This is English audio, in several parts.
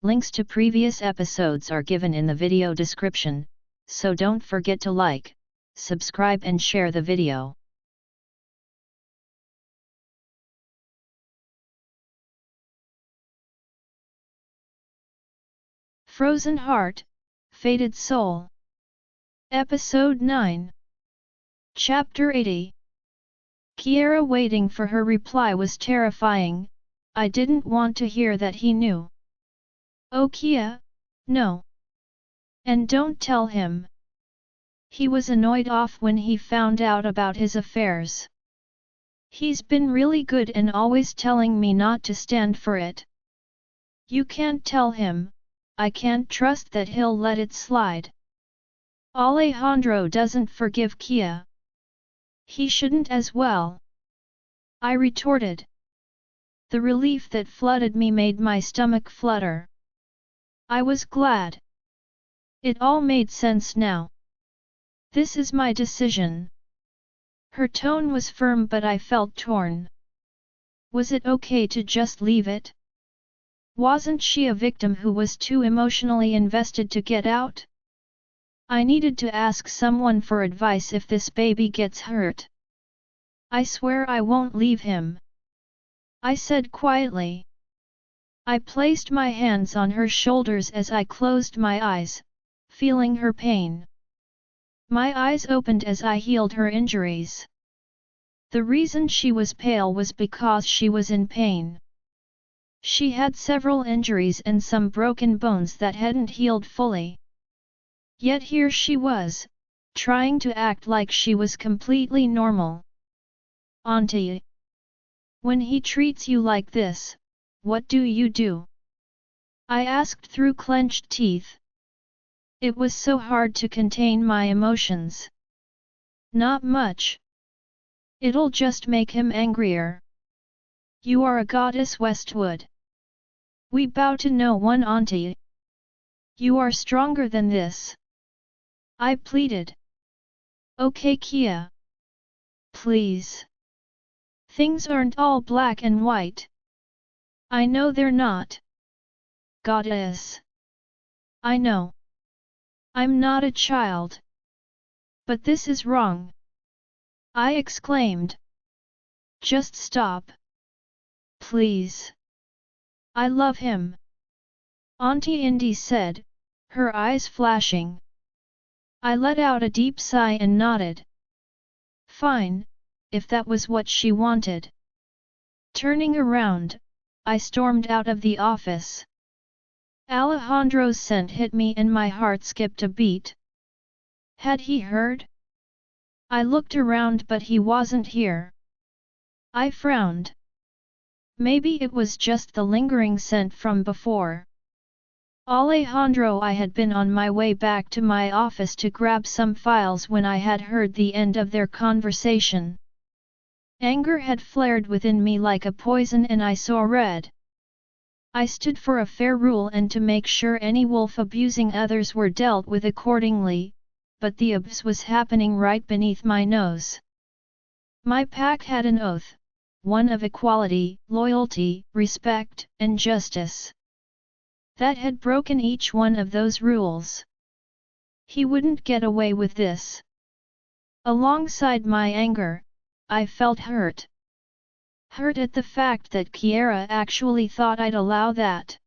Links to previous episodes are given in the video description, so don't forget to like, subscribe and share the video. Frozen Heart, Fated Soul. Episode 9. Chapter 80. Kiera waiting for her reply was terrifying. I didn't want to hear that he knew. Oh Kia, no. And don't tell him. He was annoyed off when he found out about his affairs. He's been really good and always telling me not to stand for it. You can't tell him, I can't trust that he'll let it slide. Alejandro doesn't forgive Kia. He shouldn't as well. I retorted. The relief that flooded me made my stomach flutter. I was glad. It all made sense now. This is my decision. Her tone was firm but I felt torn. Was it okay to just leave it? Wasn't she a victim who was too emotionally invested to get out? I needed to ask someone for advice if this baby gets hurt. I swear I won't leave him, I said quietly. I placed my hands on her shoulders as I closed my eyes, feeling her pain. My eyes opened as I healed her injuries. The reason she was pale was because she was in pain. She had several injuries and some broken bones that hadn't healed fully. Yet here she was, trying to act like she was completely normal. Auntie. When he treats you like this, what do you do? I asked through clenched teeth. It was so hard to contain my emotions. Not much. It'll just make him angrier. You are a goddess, Westwood. We bow to no one, Auntie. You are stronger than this. I pleaded. Okay Kia. Please. Things aren't all black and white. I know they're not. Goddess. I know. I'm not a child. But this is wrong. I exclaimed. Just stop. Please. I love him. Auntie Indy said, her eyes flashing. I let out a deep sigh and nodded. Fine, if that was what she wanted. Turning around, I stormed out of the office. Alejandro's scent hit me and my heart skipped a beat. Had he heard? I looked around but he wasn't here. I frowned. Maybe it was just the lingering scent from before. Alejandro, I had been on my way back to my office to grab some files when I had heard the end of their conversation. Anger had flared within me like a poison and I saw red. I stood for a fair rule and to make sure any wolf abusing others were dealt with accordingly, but the abuse was happening right beneath my nose. My pack had an oath, one of equality, loyalty, respect, and justice. That had broken each one of those rules. He wouldn't get away with this. Alongside my anger, I felt hurt. Hurt at the fact that Kiera actually thought I'd allow that.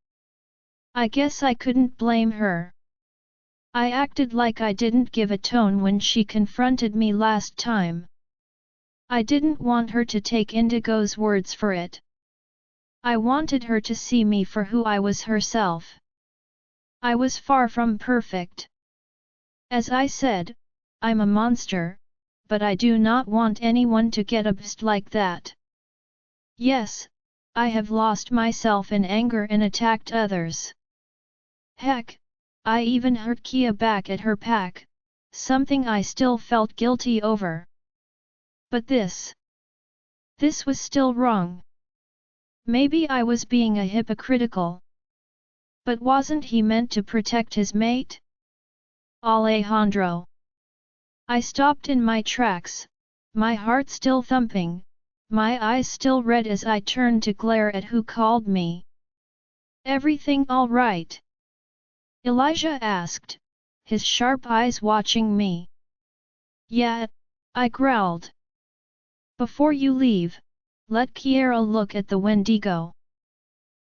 I guess I couldn't blame her. I acted like I didn't give a tone when she confronted me last time. I didn't want her to take Indigo's words for it. I wanted her to see me for who I was herself. I was far from perfect. As I said, I'm a monster, but I do not want anyone to get abused like that. Yes, I have lost myself in anger and attacked others. Heck, I even hurt Kia back at her pack, something I still felt guilty over. But this was still wrong. Maybe I was being a hypocritical. But wasn't he meant to protect his mate? Alejandro. I stopped in my tracks, my heart still thumping, my eyes still red as I turned to glare at who called me. Everything all right? Elijah asked, his sharp eyes watching me. Yeah, I growled. Before you leave, let Kiera look at the Wendigo.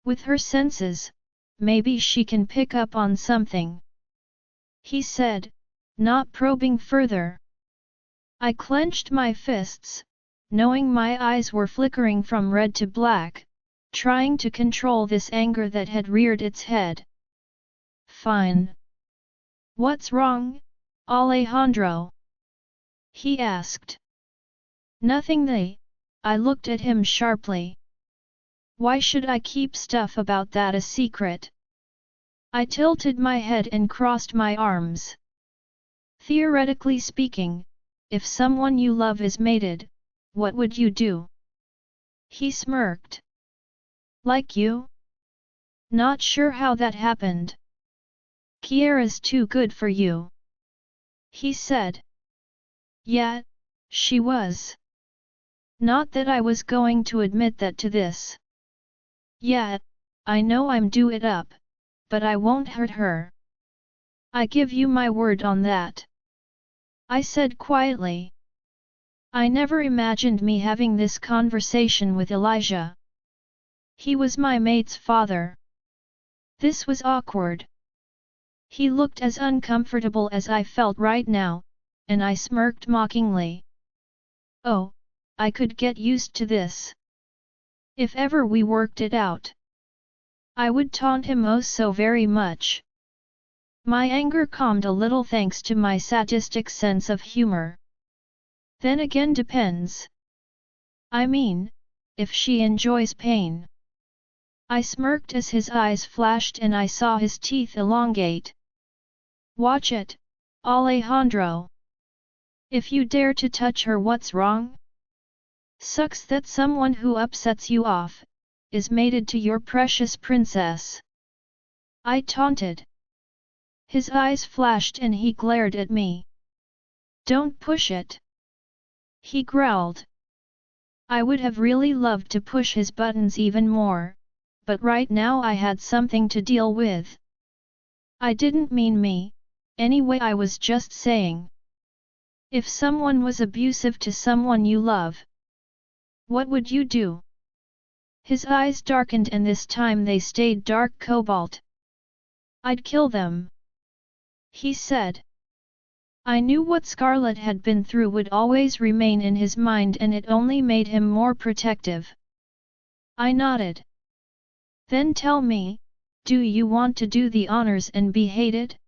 With her senses, maybe she can pick up on something. He said, not probing further. I clenched my fists, knowing my eyes were flickering from red to black, trying to control this anger that had reared its head. Fine. What's wrong, Alejandro? He asked. Nothing. I looked at him sharply. Why should I keep stuff about that a secret? I tilted my head and crossed my arms. Theoretically speaking, if someone you love is mated, what would you do? He smirked. Like you? Not sure how that happened. Kiera's too good for you. He said. Yeah, she was. Not that I was going to admit that to this. Yeah, I know I'm due it up, but I won't hurt her. I give you my word on that. I said quietly. I never imagined me having this conversation with Elijah. He was my mate's father. This was awkward. He looked as uncomfortable as I felt right now, and I smirked mockingly. Oh, I could get used to this. If ever we worked it out, I would taunt him oh so very much. My anger calmed a little thanks to my sadistic sense of humor. Then again depends. I mean, if she enjoys pain. I smirked as his eyes flashed and I saw his teeth elongate. Watch it, Alejandro. If you dare to touch her, what's wrong? Sucks that someone who upsets you off is mated to your precious princess. I taunted. His eyes flashed and he glared at me. Don't push it. He growled. I would have really loved to push his buttons even more, but right now I had something to deal with. I didn't mean me, anyway. I was just saying. If someone was abusive to someone you love, what would you do? His eyes darkened and this time they stayed dark cobalt. I'd kill them. He said. I knew what Scarlet had been through would always remain in his mind and it only made him more protective. I nodded. Then tell me, do you want to do the honors and be hated?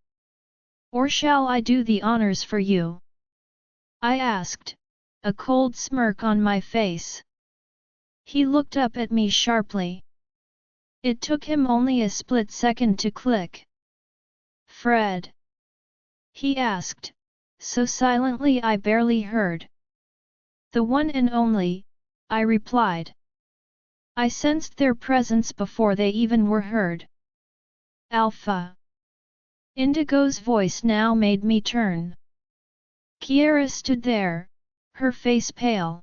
Or shall I do the honors for you? I asked, a cold smirk on my face. He looked up at me sharply. It took him only a split second to click. Fred? He asked, so silently I barely heard. The one and only, I replied. I sensed their presence before they even were heard. Alpha. Indigo's voice now made me turn. Kiera stood there, her face pale.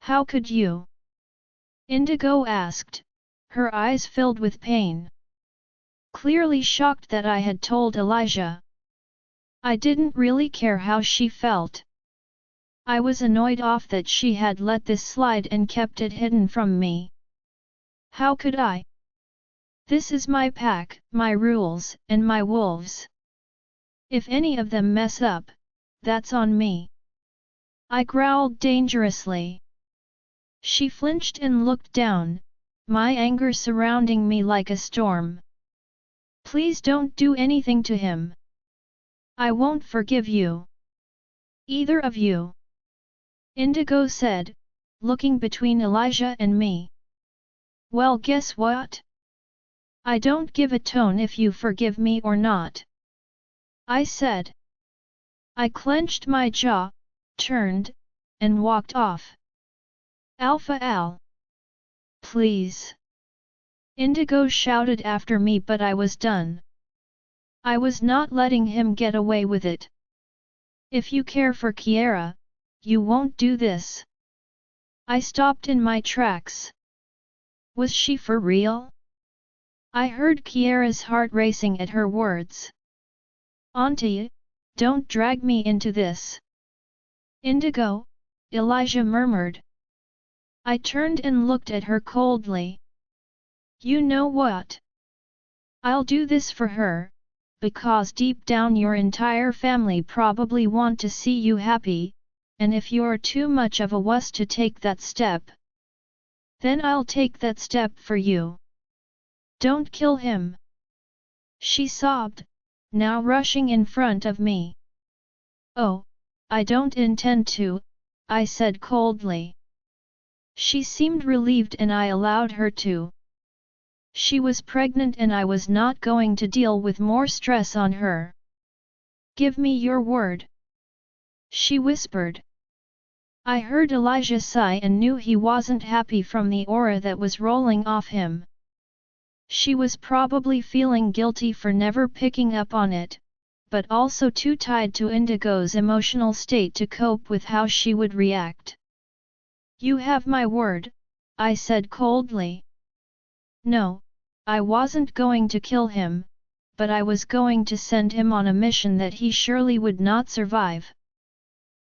How could you? Indigo asked, her eyes filled with pain. Clearly shocked that I had told Elijah. I didn't really care how she felt. I was annoyed off that she had let this slide and kept it hidden from me. How could I? This is my pack, my rules, and my wolves. If any of them mess up, that's on me. I growled dangerously. She flinched and looked down, my anger surrounding me like a storm. Please don't do anything to him. I won't forgive you. Either of you. Indigo said, looking between Elijah and me. Well, guess what? I don't give a tone if you forgive me or not. I said. I clenched my jaw, turned, and walked off. Alpha Al. Please. Indigo shouted after me, but I was done. I was not letting him get away with it. If you care for Kiera, you won't do this. I stopped in my tracks. Was she for real? I heard Kiera's heart racing at her words. Auntie, don't drag me into this. Indigo, Elijah murmured. I turned and looked at her coldly. You know what? I'll do this for her, because deep down your entire family probably want to see you happy, and if you're too much of a wuss to take that step, then I'll take that step for you. Don't kill him. She sobbed, now rushing in front of me. Oh, I don't intend to, I said coldly. She seemed relieved and I allowed her to. She was pregnant and I was not going to deal with more stress on her. Give me your word. She whispered. I heard Elijah sigh and knew he wasn't happy from the aura that was rolling off him. She was probably feeling guilty for never picking up on it, but also too tied to Indigo's emotional state to cope with how she would react. You have my word, I said coldly. No, I wasn't going to kill him, but I was going to send him on a mission that he surely would not survive.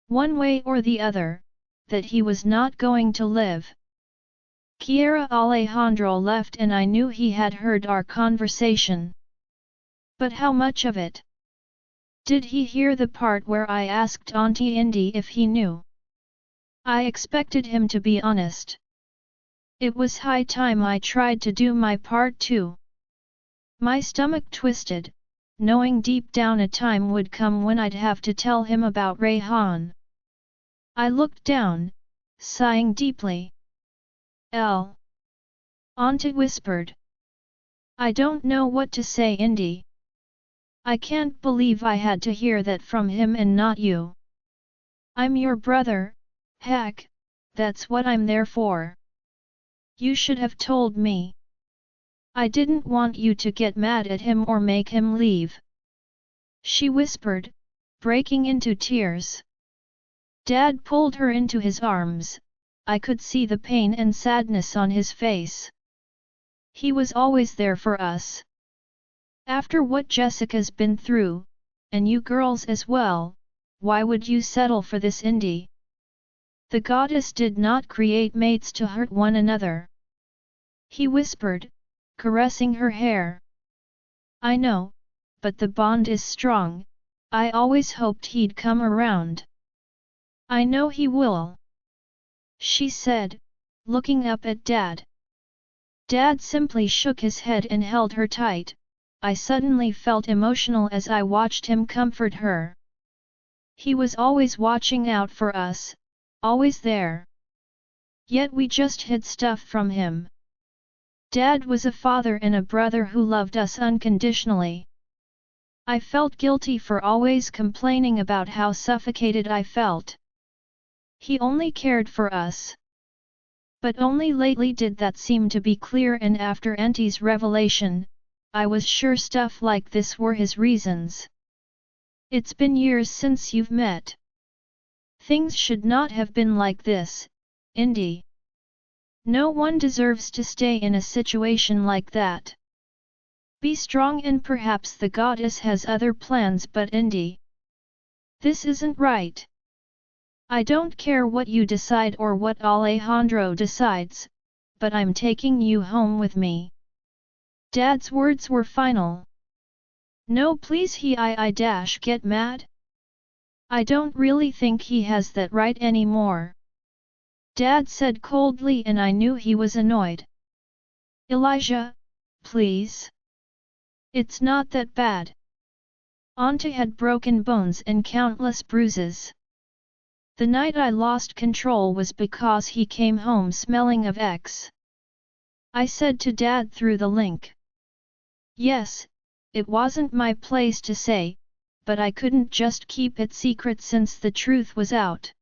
One way or the other, that he was not going to live. Kiera Alejandro left and I knew he had heard our conversation. But how much of it? Did he hear the part where I asked Auntie Indy if he knew? I expected him to be honest. It was high time I tried to do my part too. My stomach twisted, knowing deep down a time would come when I'd have to tell him about Rayhan. I looked down, sighing deeply. Auntie whispered. I don't know what to say, Indy. I can't believe I had to hear that from him and not you. I'm your brother, heck, that's what I'm there for. You should have told me. I didn't want you to get mad at him or make him leave. She whispered, breaking into tears. Dad pulled her into his arms. I could see the pain and sadness on his face. He was always there for us. After what Jessica's been through, and you girls as well, why would you settle for this, Indy? The goddess did not create mates to hurt one another. He whispered, caressing her hair. I know, but the bond is strong. I always hoped he'd come around. I know he will. She said, looking up at Dad. Dad simply shook his head and held her tight. I suddenly felt emotional as I watched him comfort her. He was always watching out for us, always there. Yet we just hid stuff from him. Dad was a father and a brother who loved us unconditionally. I felt guilty for always complaining about how suffocated I felt. He only cared for us. But only lately did that seem to be clear, and after Auntie's revelation, I was sure stuff like this were his reasons. It's been years since you've met. Things should not have been like this, Indy. No one deserves to stay in a situation like that. Be strong, and perhaps the goddess has other plans, but Indy, this isn't right. I don't care what you decide or what Alejandro decides, but I'm taking you home with me. Dad's words were final. No, please, I get mad? I don't really think he has that right anymore. Dad said coldly, and I knew he was annoyed. Elijah, please. It's not that bad. Auntie had broken bones and countless bruises. The night I lost control was because he came home smelling of X. I said to Dad through the link. Yes, it wasn't my place to say, but I couldn't just keep it secret since the truth was out.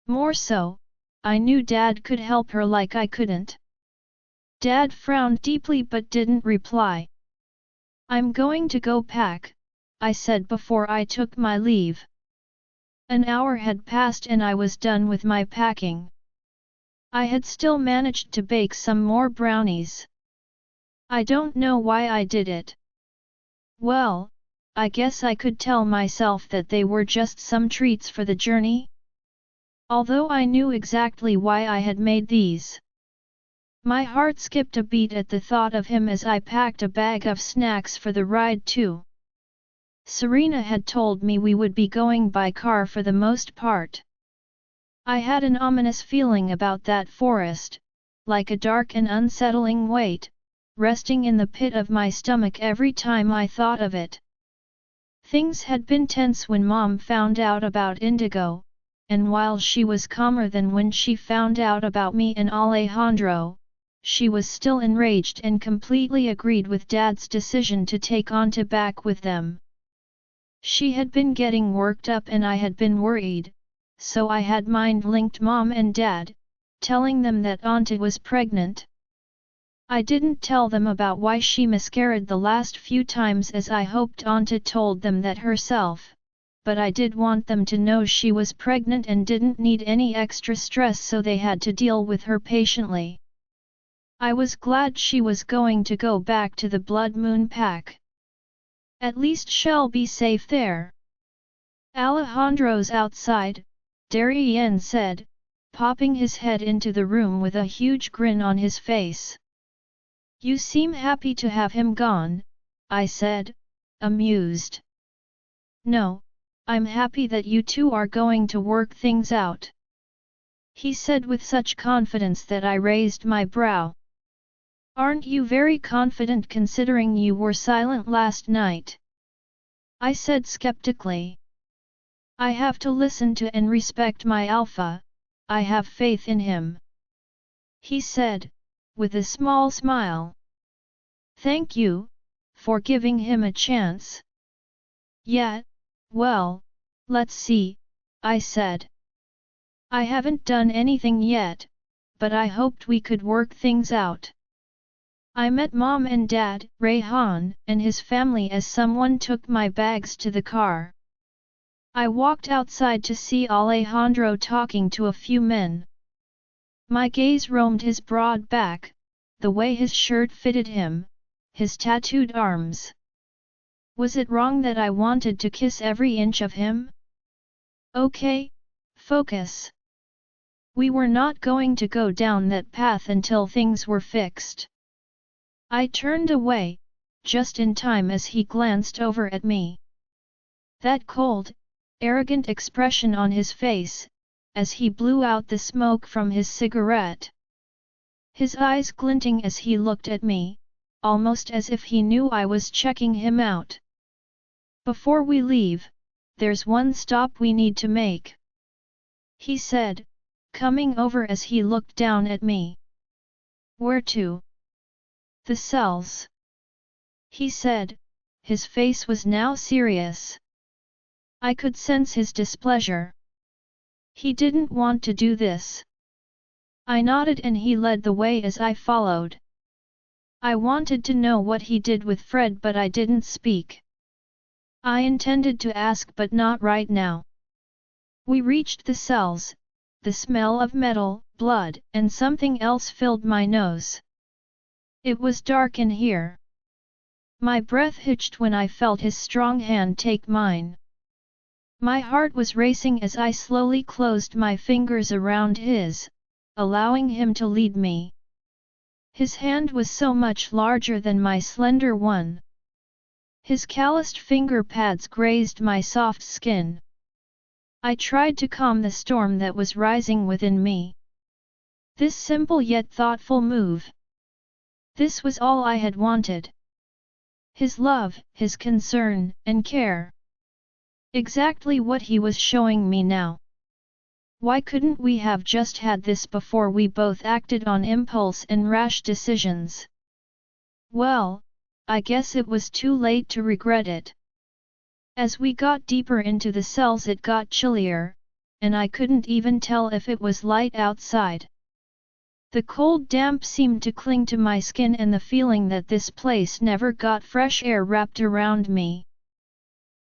More so, I knew Dad could help her like I couldn't. Dad frowned deeply but didn't reply. I'm going to go pack, I said before I took my leave. An hour had passed and I was done with my packing. I had still managed to bake some more brownies. I don't know why I did it. Well, I guess I could tell myself that they were just some treats for the journey. Although I knew exactly why I had made these. My heart skipped a beat at the thought of him as I packed a bag of snacks for the ride too. Serena had told me we would be going by car for the most part. I had an ominous feeling about that forest, like a dark and unsettling weight, resting in the pit of my stomach every time I thought of it. Things had been tense when Mom found out about Indigo, and while she was calmer than when she found out about me and Alejandro, she was still enraged and completely agreed with Dad's decision to take Anta back with them. She had been getting worked up and I had been worried, so I had mind-linked Mom and Dad, telling them that Anta was pregnant. I didn't tell them about why she miscarried the last few times as I hoped Anta told them that herself, but I did want them to know she was pregnant and didn't need any extra stress, so they had to deal with her patiently. I was glad she was going to go back to the Blood Moon Pack. At least she'll be safe there. Alejandro's outside, Darien said, popping his head into the room with a huge grin on his face. You seem happy to have him gone, I said, amused. No, I'm happy that you two are going to work things out. He said with such confidence that I raised my brow. Aren't you very confident considering you were silent last night? I said skeptically. I have to listen to and respect my alpha, I have faith in him. He said, with a small smile. Thank you, for giving him a chance. Yeah, well, let's see, I said. I haven't done anything yet, but I hoped we could work things out. I met Mom and Dad, Rayhan, and his family as someone took my bags to the car. I walked outside to see Alejandro talking to a few men. My gaze roamed his broad back, the way his shirt fitted him, his tattooed arms. Was it wrong that I wanted to kiss every inch of him? Okay, focus. We were not going to go down that path until things were fixed. I turned away, just in time as he glanced over at me. That cold, arrogant expression on his face, as he blew out the smoke from his cigarette. His eyes glinting as he looked at me, almost as if he knew I was checking him out. Before we leave, there's one stop we need to make. He said, coming over as he looked down at me. Where to? The cells. He said, his face was now serious. I could sense his displeasure. He didn't want to do this. I nodded and he led the way as I followed. I wanted to know what he did with Fred, but I didn't speak. I intended to ask, but not right now. We reached the cells. The smell of metal, blood, and something else filled my nose. It was dark in here. My breath hitched when I felt his strong hand take mine. My heart was racing as I slowly closed my fingers around his, allowing him to lead me. His hand was so much larger than my slender one. His calloused finger pads grazed my soft skin. I tried to calm the storm that was rising within me. This simple yet thoughtful move. This was all I had wanted. His love, his concern, and care. Exactly what he was showing me now. Why couldn't we have just had this before we both acted on impulse and rash decisions? Well, I guess it was too late to regret it. As we got deeper into the cells it got chillier, and I couldn't even tell if it was light outside. The cold damp seemed to cling to my skin and the feeling that this place never got fresh air wrapped around me.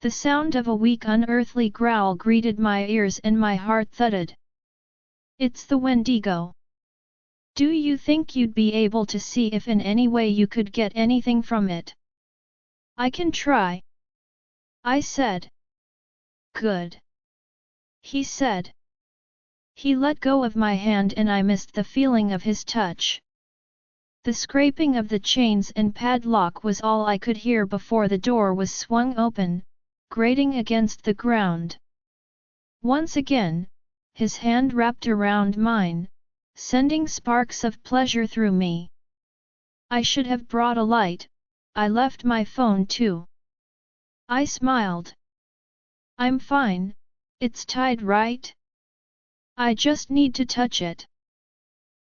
The sound of a weak unearthly growl greeted my ears and my heart thudded. It's the Wendigo. Do you think you'd be able to see if in any way you could get anything from it? I can try, I said. Good, he said. He let go of my hand and I missed the feeling of his touch. The scraping of the chains and padlock was all I could hear before the door was swung open, grating against the ground. Once again, his hand wrapped around mine, sending sparks of pleasure through me. I should have brought a light, I left my phone too. I smiled. I'm fine, it's tied right? I just need to touch it,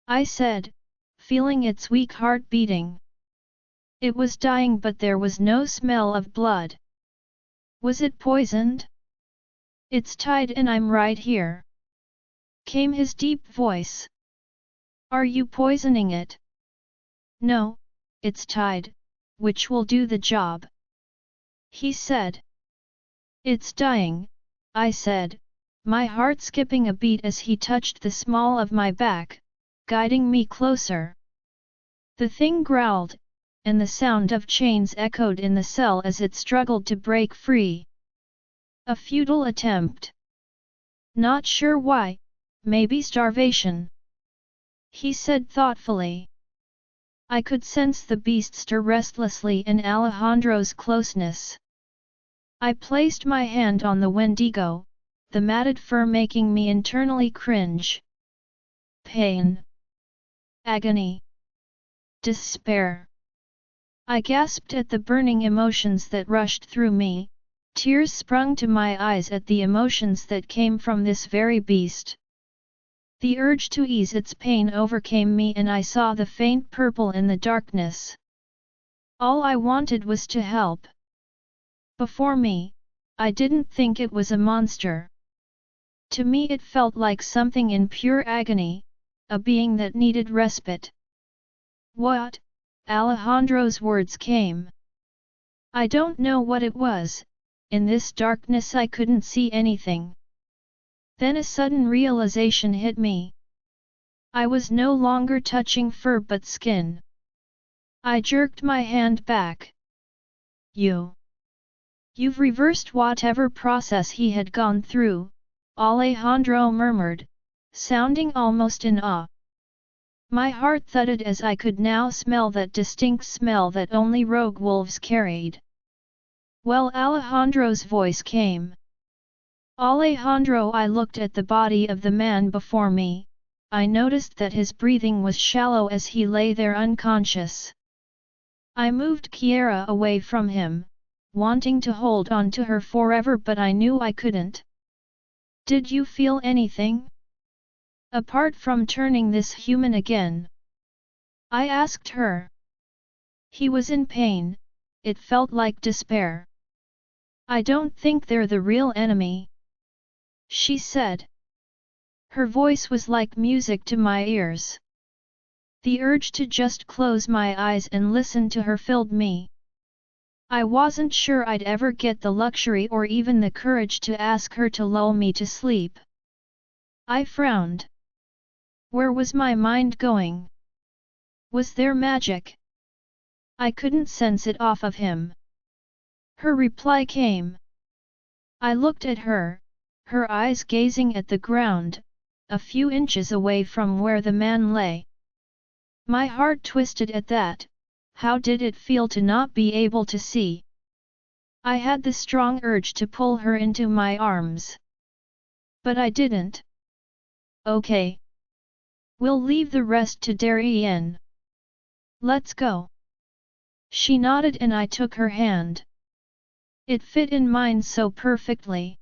I said, feeling its weak heart beating. It was dying but there was no smell of blood. Was it poisoned? It's tied and I'm right here, came his deep voice. Are you poisoning it? No, it's tied, which will do the job, he said. It's dying, I said, my heart skipping a beat as he touched the small of my back, guiding me closer. The thing growled, and the sound of chains echoed in the cell as it struggled to break free. A futile attempt. Not sure why, maybe starvation, he said thoughtfully. I could sense the beast stir restlessly in Alejandro's closeness. I placed my hand on the Wendigo, the matted fur making me internally cringe. Pain. Agony. Despair. I gasped at the burning emotions that rushed through me, tears sprung to my eyes at the emotions that came from this very beast. The urge to ease its pain overcame me and I saw the faint purple in the darkness. All I wanted was to help. Before me, I didn't think it was a monster. To me it felt like something in pure agony, a being that needed respite. What? Alejandro's words came. I don't know what it was, in this darkness I couldn't see anything. Then a sudden realization hit me. I was no longer touching fur but skin. I jerked my hand back. You've reversed whatever process he had gone through, Alejandro murmured, sounding almost in awe. My heart thudded as I could now smell that distinct smell that only rogue wolves carried. Well, Alejandro's voice came. Alejandro, I looked at the body of the man before me. I noticed that his breathing was shallow as he lay there unconscious. I moved Kiera away from him, wanting to hold on to her forever but I knew I couldn't. Did you feel anything? Apart from turning this human again? I asked her. He was in pain, it felt like despair. I don't think they're the real enemy, she said. Her voice was like music to my ears. The urge to just close my eyes and listen to her filled me. I wasn't sure I'd ever get the luxury or even the courage to ask her to lull me to sleep. I frowned. Where was my mind going? Was there magic? I couldn't sense it off of him. Her reply came. I looked at her, her eyes gazing at the ground, a few inches away from where the man lay. My heart twisted at that. How did it feel to not be able to see? I had the strong urge to pull her into my arms. But I didn't. Okay. We'll leave the rest to Darien. Let's go. She nodded and I took her hand. It fit in mine so perfectly.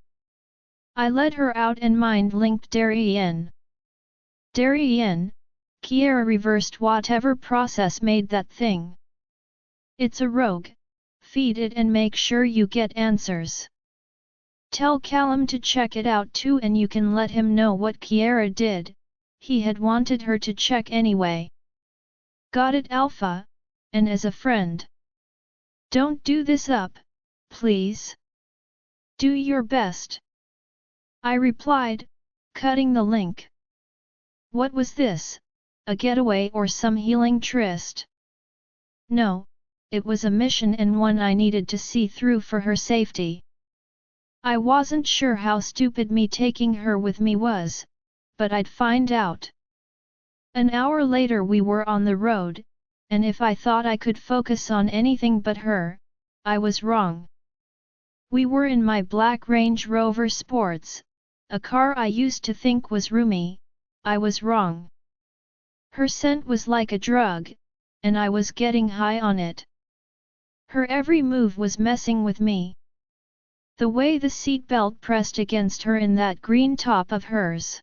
I led her out and mind-linked Darien. Darien, Kiera reversed whatever process made that thing. It's a rogue. Feed it and make sure you get answers. Tell Callum to check it out too and you can let him know what Kiera did. He had wanted her to check anyway. Got it, Alpha? And as a friend. Don't do this up, please. Do your best. I replied, cutting the link. What was this? a getaway or some healing tryst. No, it was a mission and one I needed to see through for her safety. I wasn't sure how stupid me taking her with me was, but I'd find out. An hour later we were on the road, and if I thought I could focus on anything but her, I was wrong. We were in my black Range Rover Sports, a car I used to think was roomy. I was wrong. Her scent was like a drug, and I was getting high on it. Her every move was messing with me. The way the seatbelt pressed against her in that green top of hers.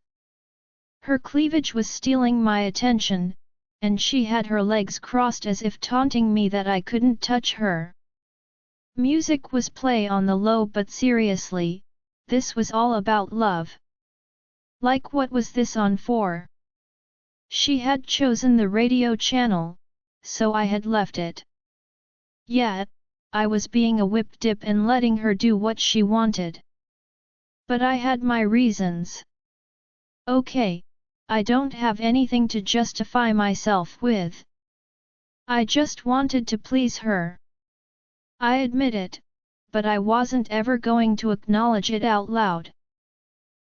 Her cleavage was stealing my attention, and she had her legs crossed as if taunting me that I couldn't touch her. Music was play on the low, but seriously, this was all about love. Like, what was this on for? She had chosen the radio channel, so I had left it. Yeah, I was being a whip-dip and letting her do what she wanted. But I had my reasons. Okay, I don't have anything to justify myself with. I just wanted to please her. I admit it, but I wasn't ever going to acknowledge it out loud.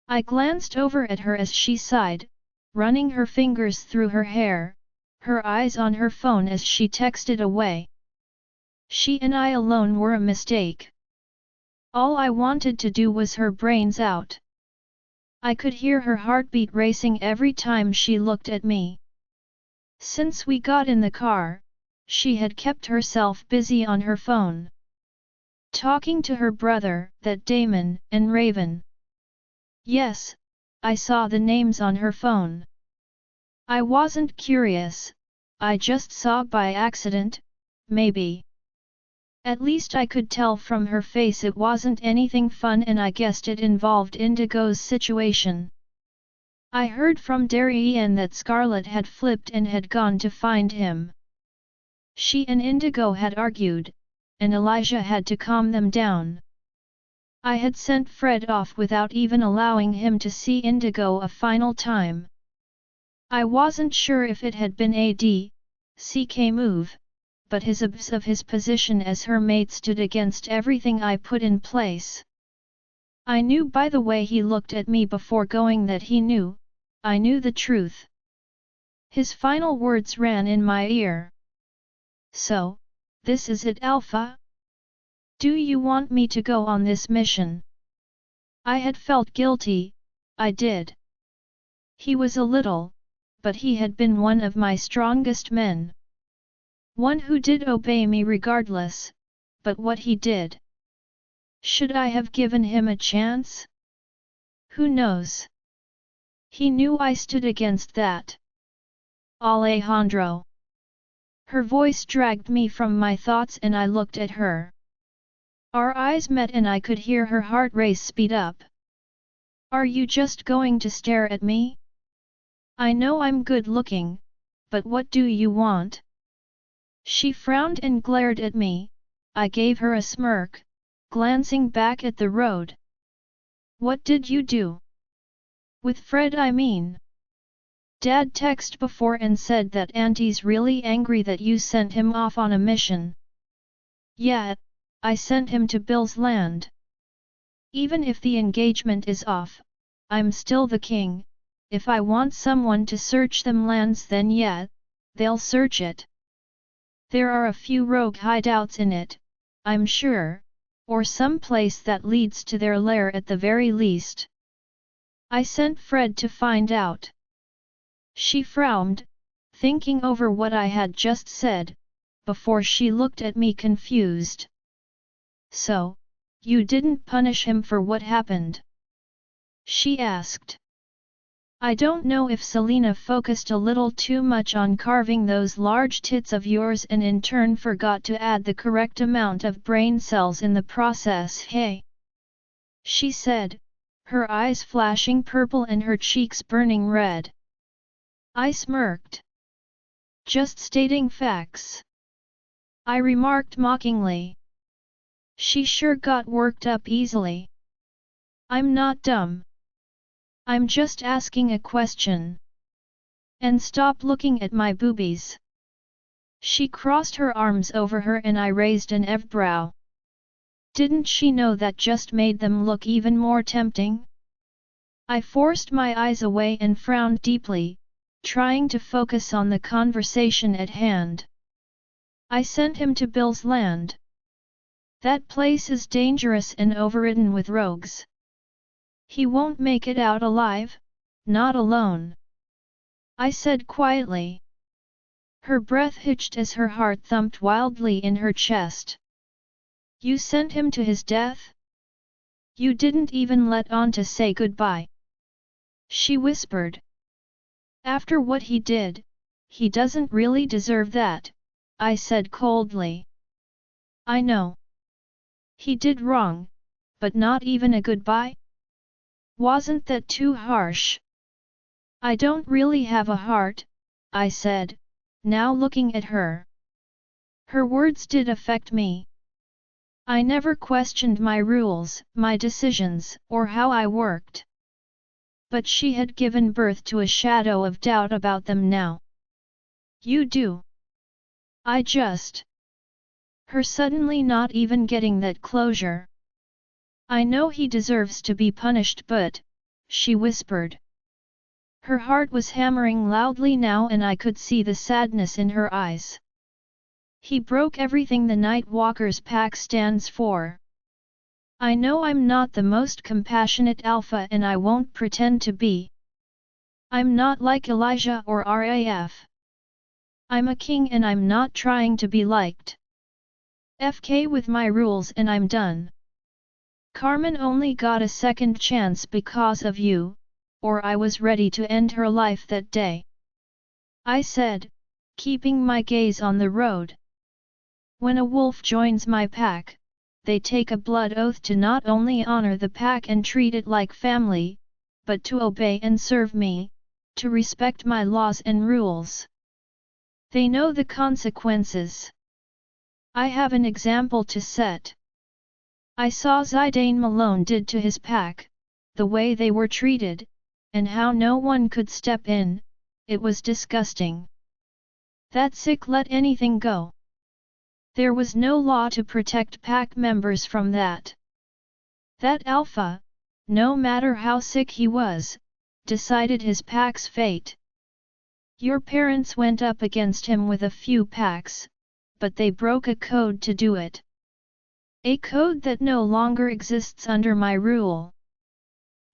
I glanced over at her as she sighed, running her fingers through her hair, her eyes on her phone as she texted away. She and I alone were a mistake. All I wanted to do was her brains out. I could hear her heartbeat racing every time she looked at me. Since we got in the car, she had kept herself busy on her phone. Talking to her brother, that Damon, and Raven. Yes, I saw the names on her phone. I wasn't curious, I just saw by accident, maybe. At least I could tell from her face it wasn't anything fun, and I guessed it involved Indigo's situation. I heard from Darien that Scarlet had flipped and had gone to find him. She and Indigo had argued, and Elijah had to calm them down. I had sent Fred off without even allowing him to see Indigo a final time. I wasn't sure if it had been a CK move, but his abs of his position as her mate stood against everything I put in place. I knew by the way he looked at me before going that he knew, I knew the truth. His final words ran in my ear. So, this is it, Alpha? Do you want me to go on this mission? I had felt guilty, I did. He was a little, but he had been one of my strongest men. One who did obey me regardless, but what he did. Should I have given him a chance? Who knows? He knew I stood against that. Alejandro. Her voice dragged me from my thoughts and I looked at her. Our eyes met and I could hear her heart rate speed up. Are you just going to stare at me? I know I'm good looking, but what do you want? She frowned and glared at me. I gave her a smirk, glancing back at the road. What did you do? With Fred, I mean. Dad texted before and said that Auntie's really angry that you sent him off on a mission. Yeah, I sent him to Bill's land. Even if the engagement is off, I'm still the king. If I want someone to search them lands, then yeah, they'll search it. There are a few rogue hideouts in it, I'm sure, or some place that leads to their lair at the very least. I sent Fred to find out. She frowned, thinking over what I had just said, before she looked at me confused. So, you didn't punish him for what happened? She asked. I don't know if Selena focused a little too much on carving those large tits of yours and in turn forgot to add the correct amount of brain cells in the process. Hey! She said, her eyes flashing purple and her cheeks burning red. I smirked. Just stating facts. I remarked mockingly. She sure got worked up easily. I'm not dumb. I'm just asking a question. And stop looking at my boobies. She crossed her arms over her and I raised an eyebrow. Didn't she know that just made them look even more tempting? I forced my eyes away and frowned deeply, trying to focus on the conversation at hand. I sent him to Bill's land. That place is dangerous and overridden with rogues. He won't make it out alive, not alone. I said quietly. Her breath hitched as her heart thumped wildly in her chest. You sent him to his death? You didn't even let on to say goodbye. She whispered. After what he did, he doesn't really deserve that, I said coldly. I know. He did wrong, but not even a goodbye? Wasn't that too harsh? I don't really have a heart, I said, now looking at her. Her words did affect me. I never questioned my rules, my decisions, or how I worked. But she had given birth to a shadow of doubt about them now. You do. I just. Her suddenly not even getting that closure. I know he deserves to be punished but, she whispered. Her heart was hammering loudly now and I could see the sadness in her eyes. He broke everything the Night Walker's pack stands for. I know I'm not the most compassionate alpha and I won't pretend to be. I'm not like Elijah or RAF. I'm a king and I'm not trying to be liked. FK with my rules and I'm done. Carmen only got a second chance because of you, or I was ready to end her life that day. I said, keeping my gaze on the road. When a wolf joins my pack, they take a blood oath to not only honor the pack and treat it like family, but to obey and serve me, to respect my laws and rules. They know the consequences. I have an example to set. I saw Zidane Malone did to his pack, the way they were treated, and how no one could step in, it was disgusting. That sick let anything go. There was no law to protect pack members from that. That alpha, no matter how sick he was, decided his pack's fate. Your parents went up against him with a few packs, but they broke a code to do it. A code that no longer exists under my rule.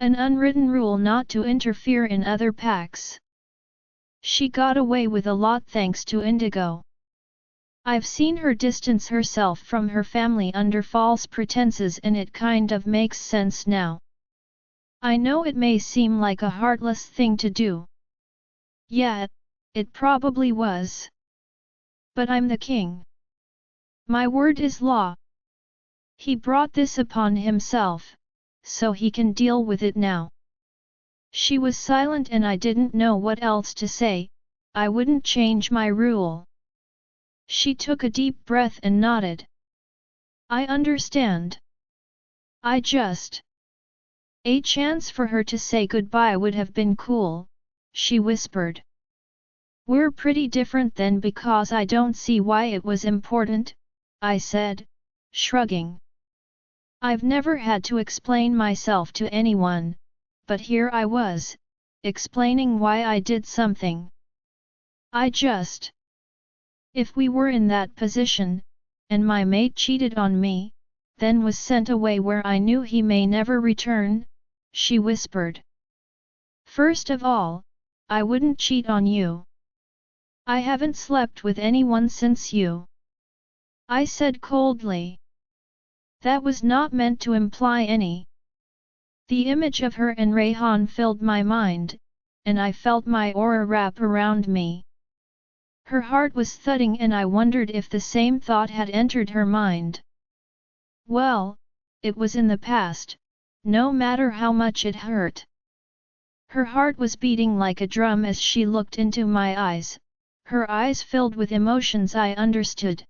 An unwritten rule not to interfere in other packs. She got away with a lot thanks to Indigo. I've seen her distance herself from her family under false pretenses and it kind of makes sense now. I know it may seem like a heartless thing to do. Yeah, it probably was. But I'm the king. My word is law. He brought this upon himself, so he can deal with it now. She was silent and I didn't know what else to say. I wouldn't change my rule. She took a deep breath and nodded. I understand. I just. A chance for her to say goodbye would have been cool, she whispered. We're pretty different then because I don't see why it was important, I said, shrugging. I've never had to explain myself to anyone, but here I was, explaining why I did something. I just. If we were in that position, and my mate cheated on me, then was sent away where I knew he may never return, she whispered. First of all, I wouldn't cheat on you. I haven't slept with anyone since you. I said coldly. That was not meant to imply any. The image of her and Rayhan filled my mind, and I felt my aura wrap around me. Her heart was thudding and I wondered if the same thought had entered her mind. Well, it was in the past, no matter how much it hurt. Her heart was beating like a drum as she looked into my eyes, her eyes filled with emotions I understood.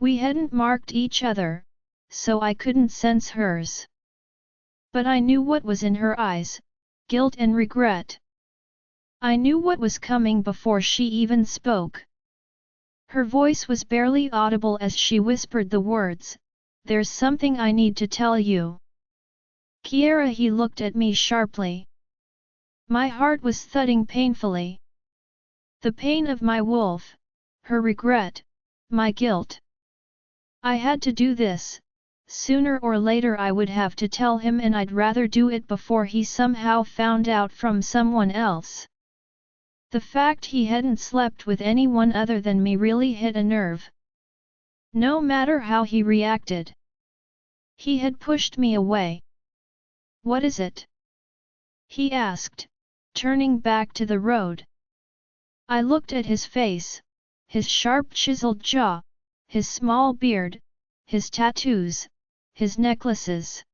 We hadn't marked each other, so I couldn't sense hers. But I knew what was in her eyes, guilt and regret. I knew what was coming before she even spoke. Her voice was barely audible as she whispered the words, "There's something I need to tell you." Kiera, he looked at me sharply. My heart was thudding painfully. The pain of my wolf, her regret, my guilt. I had to do this. Sooner or later I would have to tell him, and I'd rather do it before he somehow found out from someone else. The fact he hadn't slept with anyone other than me really hit a nerve. No matter how he reacted, he had pushed me away. "What is it?" he asked, turning back to the road. I looked at his face, his sharp chiseled jaw, his small beard, his tattoos, his necklaces.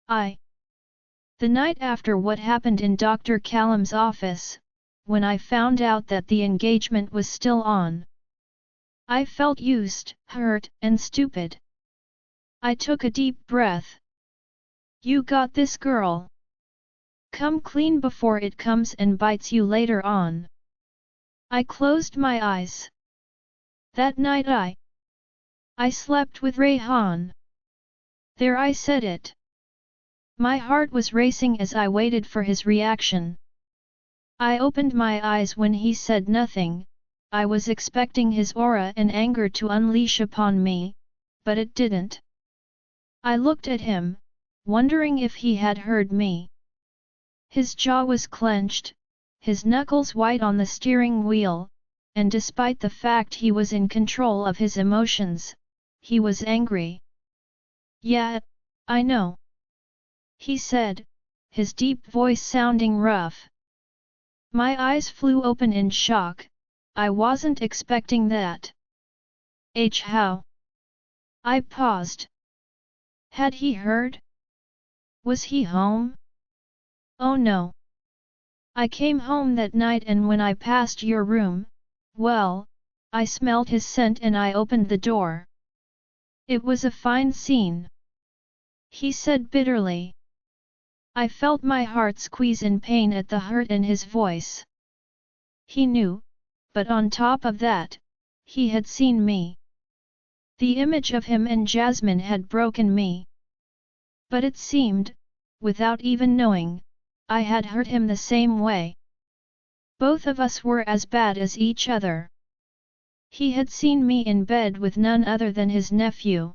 The night after what happened in Dr. Callum's office, when I found out that the engagement was still on, I felt used, hurt, and stupid. I took a deep breath. "You got this, girl. Come clean before it comes and bites you later on." I closed my eyes. That night I slept with Rayhan. There, I said it. My heart was racing as I waited for his reaction. I opened my eyes when he said nothing. I was expecting his aura and anger to unleash upon me, but it didn't. I looked at him, wondering if he had heard me. His jaw was clenched, his knuckles white on the steering wheel, and despite the fact he was in control of his emotions, he was angry. "Yeah, I know," he said, his deep voice sounding rough. My eyes flew open in shock. I wasn't expecting that. How? I paused. Had he heard? Was he home? Oh no. I came home that night, and when I passed your room, well, I smelled his scent and I opened the door. It was a fine scene," he said bitterly. I felt my heart squeeze in pain at the hurt in his voice. He knew, but on top of that, he had seen me. The image of him and Jasmine had broken me. But it seemed, without even knowing, I had hurt him the same way. Both of us were as bad as each other. He had seen me in bed with none other than his nephew.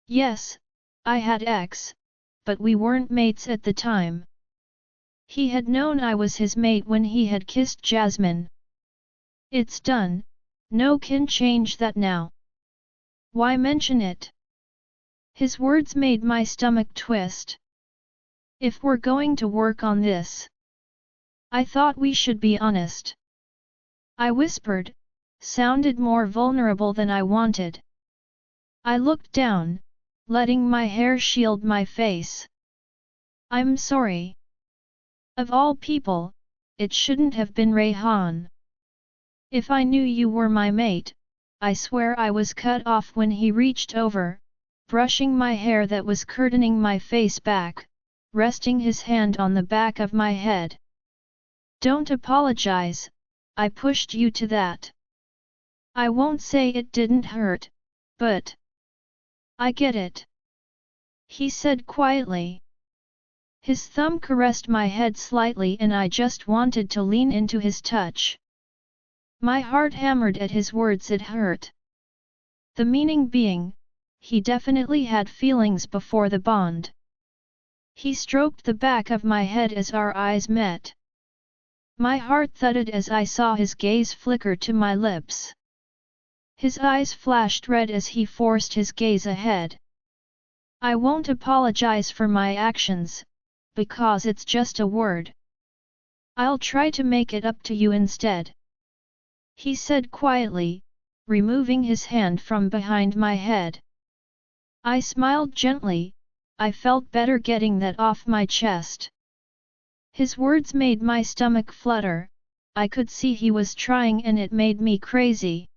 Yes, I had ex, but we weren't mates at the time. He had known I was his mate when he had kissed Jasmine. It's done, no can change that now. Why mention it? His words made my stomach twist. If we're going to work on this, I thought we should be honest. I whispered, sounded more vulnerable than I wanted. I looked down, letting my hair shield my face. "I'm sorry. Of all people, it shouldn't have been Rayhan. If I knew you were my mate, I swear." I was cut off when he reached over, brushing my hair that was curtaining my face back, resting his hand on the back of my head. "Don't apologize, I pushed you to that. I won't say it didn't hurt, but I get it," he said quietly. His thumb caressed my head slightly and I just wanted to lean into his touch. My heart hammered at his words. It hurt. The meaning being, he definitely had feelings before the bond. He stroked the back of my head as our eyes met. My heart thudded as I saw his gaze flicker to my lips. His eyes flashed red as he forced his gaze ahead. "I won't apologize for my actions, because it's just a word. I'll try to make it up to you instead," he said quietly, removing his hand from behind my head. I smiled gently. I felt better getting that off my chest. His words made my stomach flutter. I could see he was trying and it made me crazy.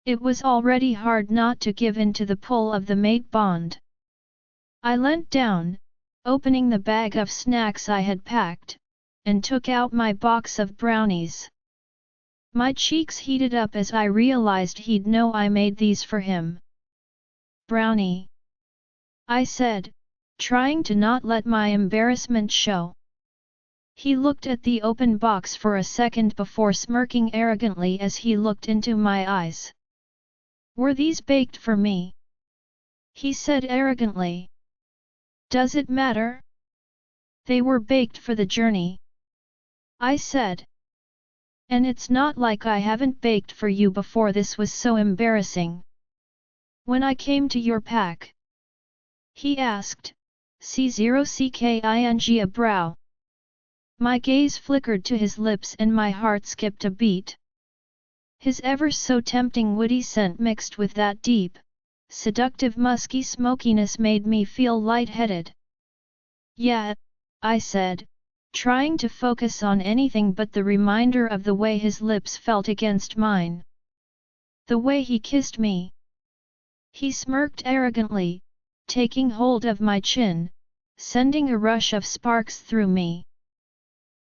It was already hard not to give in to the pull of the mate bond. I leant down, opening the bag of snacks I had packed, and took out my box of brownies. My cheeks heated up as I realized he'd know I made these for him. "Brownie," I said, trying to not let my embarrassment show. He looked at the open box for a second before smirking arrogantly as he looked into my eyes. "Were these baked for me?" he said arrogantly. "Does it matter?" "They were baked for the journey," I said. "And it's not like I haven't baked for you before. This was so embarrassing. When I came to your pack," he asked, C0king a brow. My gaze flickered to his lips and my heart skipped a beat. His ever so tempting woody scent mixed with that deep, seductive musky smokiness made me feel lightheaded. "Yeah," I said, trying to focus on anything but the reminder of the way his lips felt against mine. The way he kissed me. He smirked arrogantly, taking hold of my chin, sending a rush of sparks through me.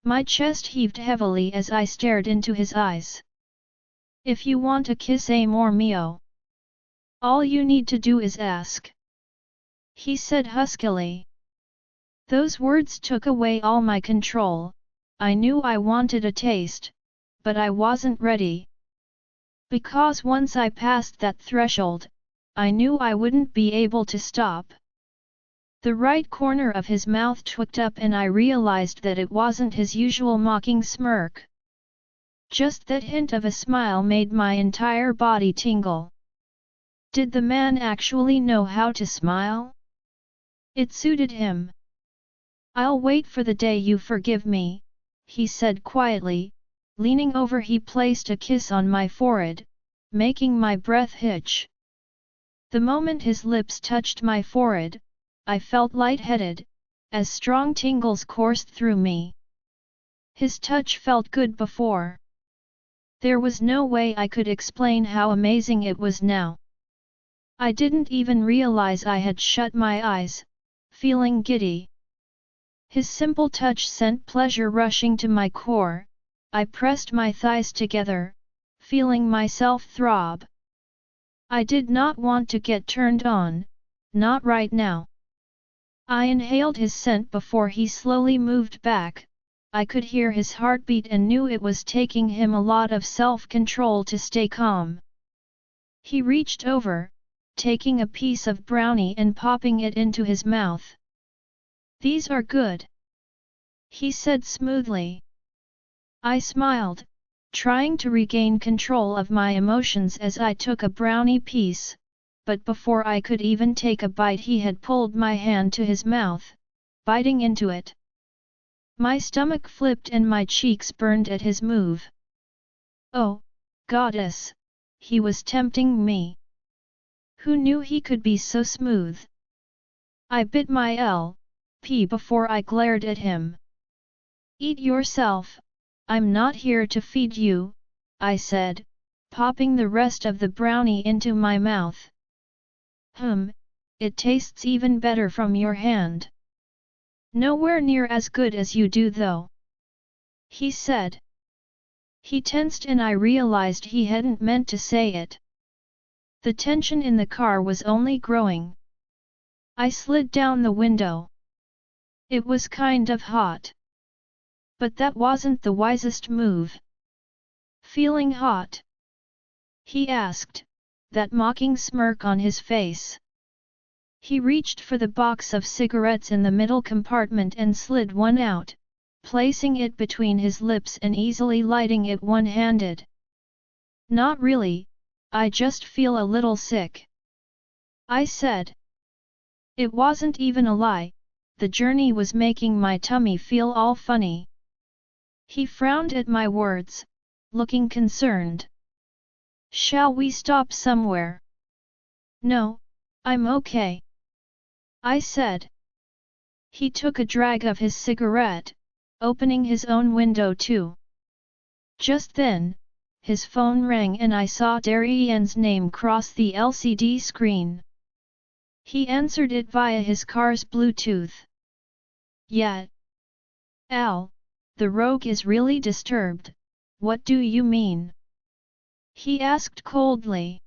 My chest heaved heavily as I stared into his eyes. "If you want a kiss, amor mio, all you need to do is ask," he said huskily. Those words took away all my control. I knew I wanted a taste, but I wasn't ready. Because once I passed that threshold, I knew I wouldn't be able to stop. The right corner of his mouth twitched up and I realized that it wasn't his usual mocking smirk. Just that hint of a smile made my entire body tingle. Did the man actually know how to smile? It suited him. "I'll wait for the day you forgive me," he said quietly. Leaning over, he placed a kiss on my forehead, making my breath hitch. The moment his lips touched my forehead, I felt lightheaded, as strong tingles coursed through me. His touch felt good before. There was no way I could explain how amazing it was now. I didn't even realize I had shut my eyes, feeling giddy. His simple touch sent pleasure rushing to my core. I pressed my thighs together, feeling myself throb. I did not want to get turned on, not right now. I inhaled his scent before he slowly moved back. I could hear his heartbeat and knew it was taking him a lot of self-control to stay calm. He reached over, taking a piece of brownie and popping it into his mouth. "These are good," he said smoothly. I smiled, trying to regain control of my emotions as I took a brownie piece, but before I could even take a bite he had pulled my hand to his mouth, biting into it. My stomach flipped and my cheeks burned at his move. Oh, goddess, he was tempting me. Who knew he could be so smooth? I bit my lip before I glared at him. "Eat yourself, I'm not here to feed you," I said, popping the rest of the brownie into my mouth. It tastes even better from your hand." "Nowhere near as good as you do though," he said. He tensed and I realized he hadn't meant to say it. The tension in the car was only growing. I slid down the window. It was kind of hot. But that wasn't the wisest move. "Feeling hot?" he asked, that mocking smirk on his face. He reached for the box of cigarettes in the middle compartment and slid one out, placing it between his lips and easily lighting it one-handed. "Not really, I just feel a little sick," I said. It wasn't even a lie, the journey was making my tummy feel all funny. He frowned at my words, looking concerned. "Shall we stop somewhere?" "No, I'm okay," I said. He took a drag of his cigarette, opening his own window too. Just then, his phone rang and I saw Darien's name cross the LCD screen. He answered it via his car's Bluetooth. "Yeah. Al, the rogue is really disturbed. What do you mean? He asked coldly.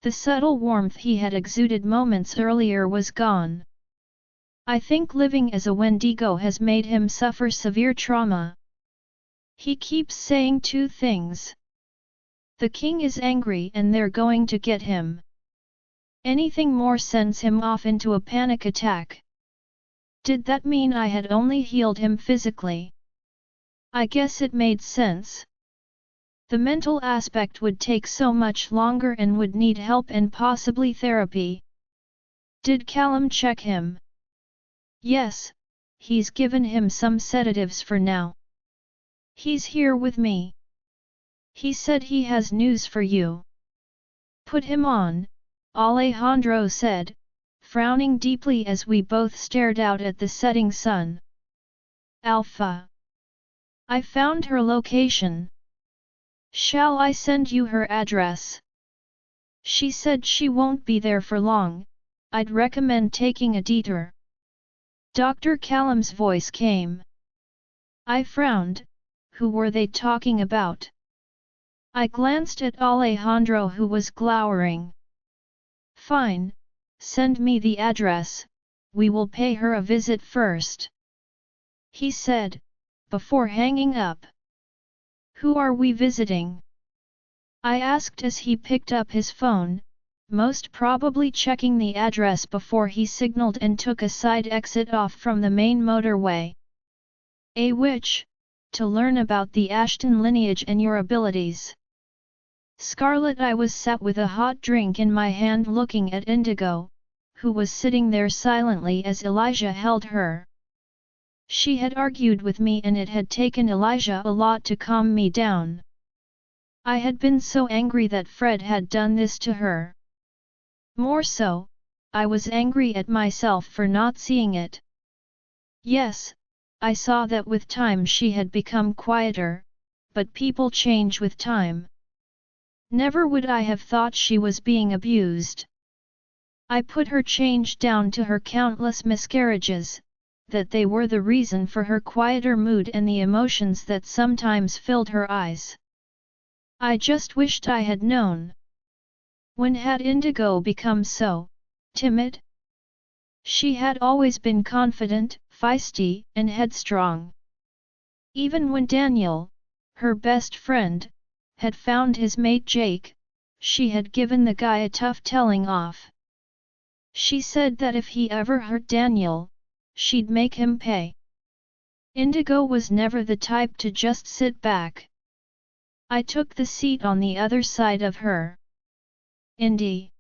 The subtle warmth he had exuded moments earlier was gone. I think living as a Wendigo has made him suffer severe trauma. He keeps saying two things. The king is angry and they're going to get him. Anything more sends him off into a panic attack. Did that mean I had only healed him physically? I guess it made sense. The mental aspect would take so much longer and would need help and possibly therapy. Did Callum check him? Yes, he's given him some sedatives for now. He's here with me. He said he has news for you. Put him on, Alejandro said, frowning deeply as we both stared out at the setting sun. Alpha. I found her location. Shall I send you her address? She said she won't be there for long. I'd recommend taking a detour. Dr. Callum's voice came. I frowned. Who were they talking about? I glanced at Alejandro, who was glowering. Fine, send me the address, we will pay her a visit first. He said, before hanging up. Who are we visiting? I asked as he picked up his phone, most probably checking the address before he signaled and took a side exit off from the main motorway. A witch, to learn about the Ashton lineage and your abilities. Scarlet. I was sat with a hot drink in my hand looking at Indigo, who was sitting there silently as Elijah held her. She had argued with me and it had taken Elijah a lot to calm me down. I had been so angry that Fred had done this to her. More so, I was angry at myself for not seeing it. Yes, I saw that with time she had become quieter, but people change with time. Never would I have thought she was being abused. I put her change down to her countless miscarriages, that they were the reason for her quieter mood and the emotions that sometimes filled her eyes. I just wished I had known. When had Indigo become so timid? She had always been confident, feisty, and headstrong. Even when Daniel, her best friend, had found his mate Jake, she had given the guy a tough telling off. She said that if he ever hurt Daniel, she'd make him pay. Indigo was never the type to just sit back. I took the seat on the other side of her. Indy.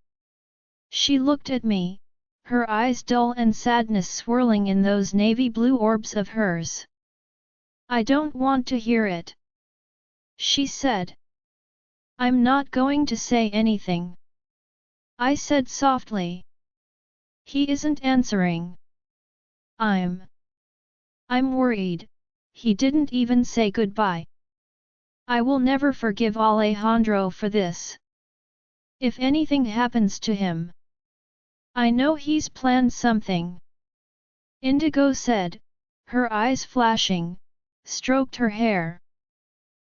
She looked at me, her eyes dull and sadness swirling in those navy blue orbs of hers. I don't want to hear it. She said. I'm not going to say anything. I said softly. He isn't answering. I'm worried. He didn't even say goodbye. I will never forgive Alejandro for this. If anything happens to him, I know he's planned something. Indigo said, her eyes flashing, stroked her hair.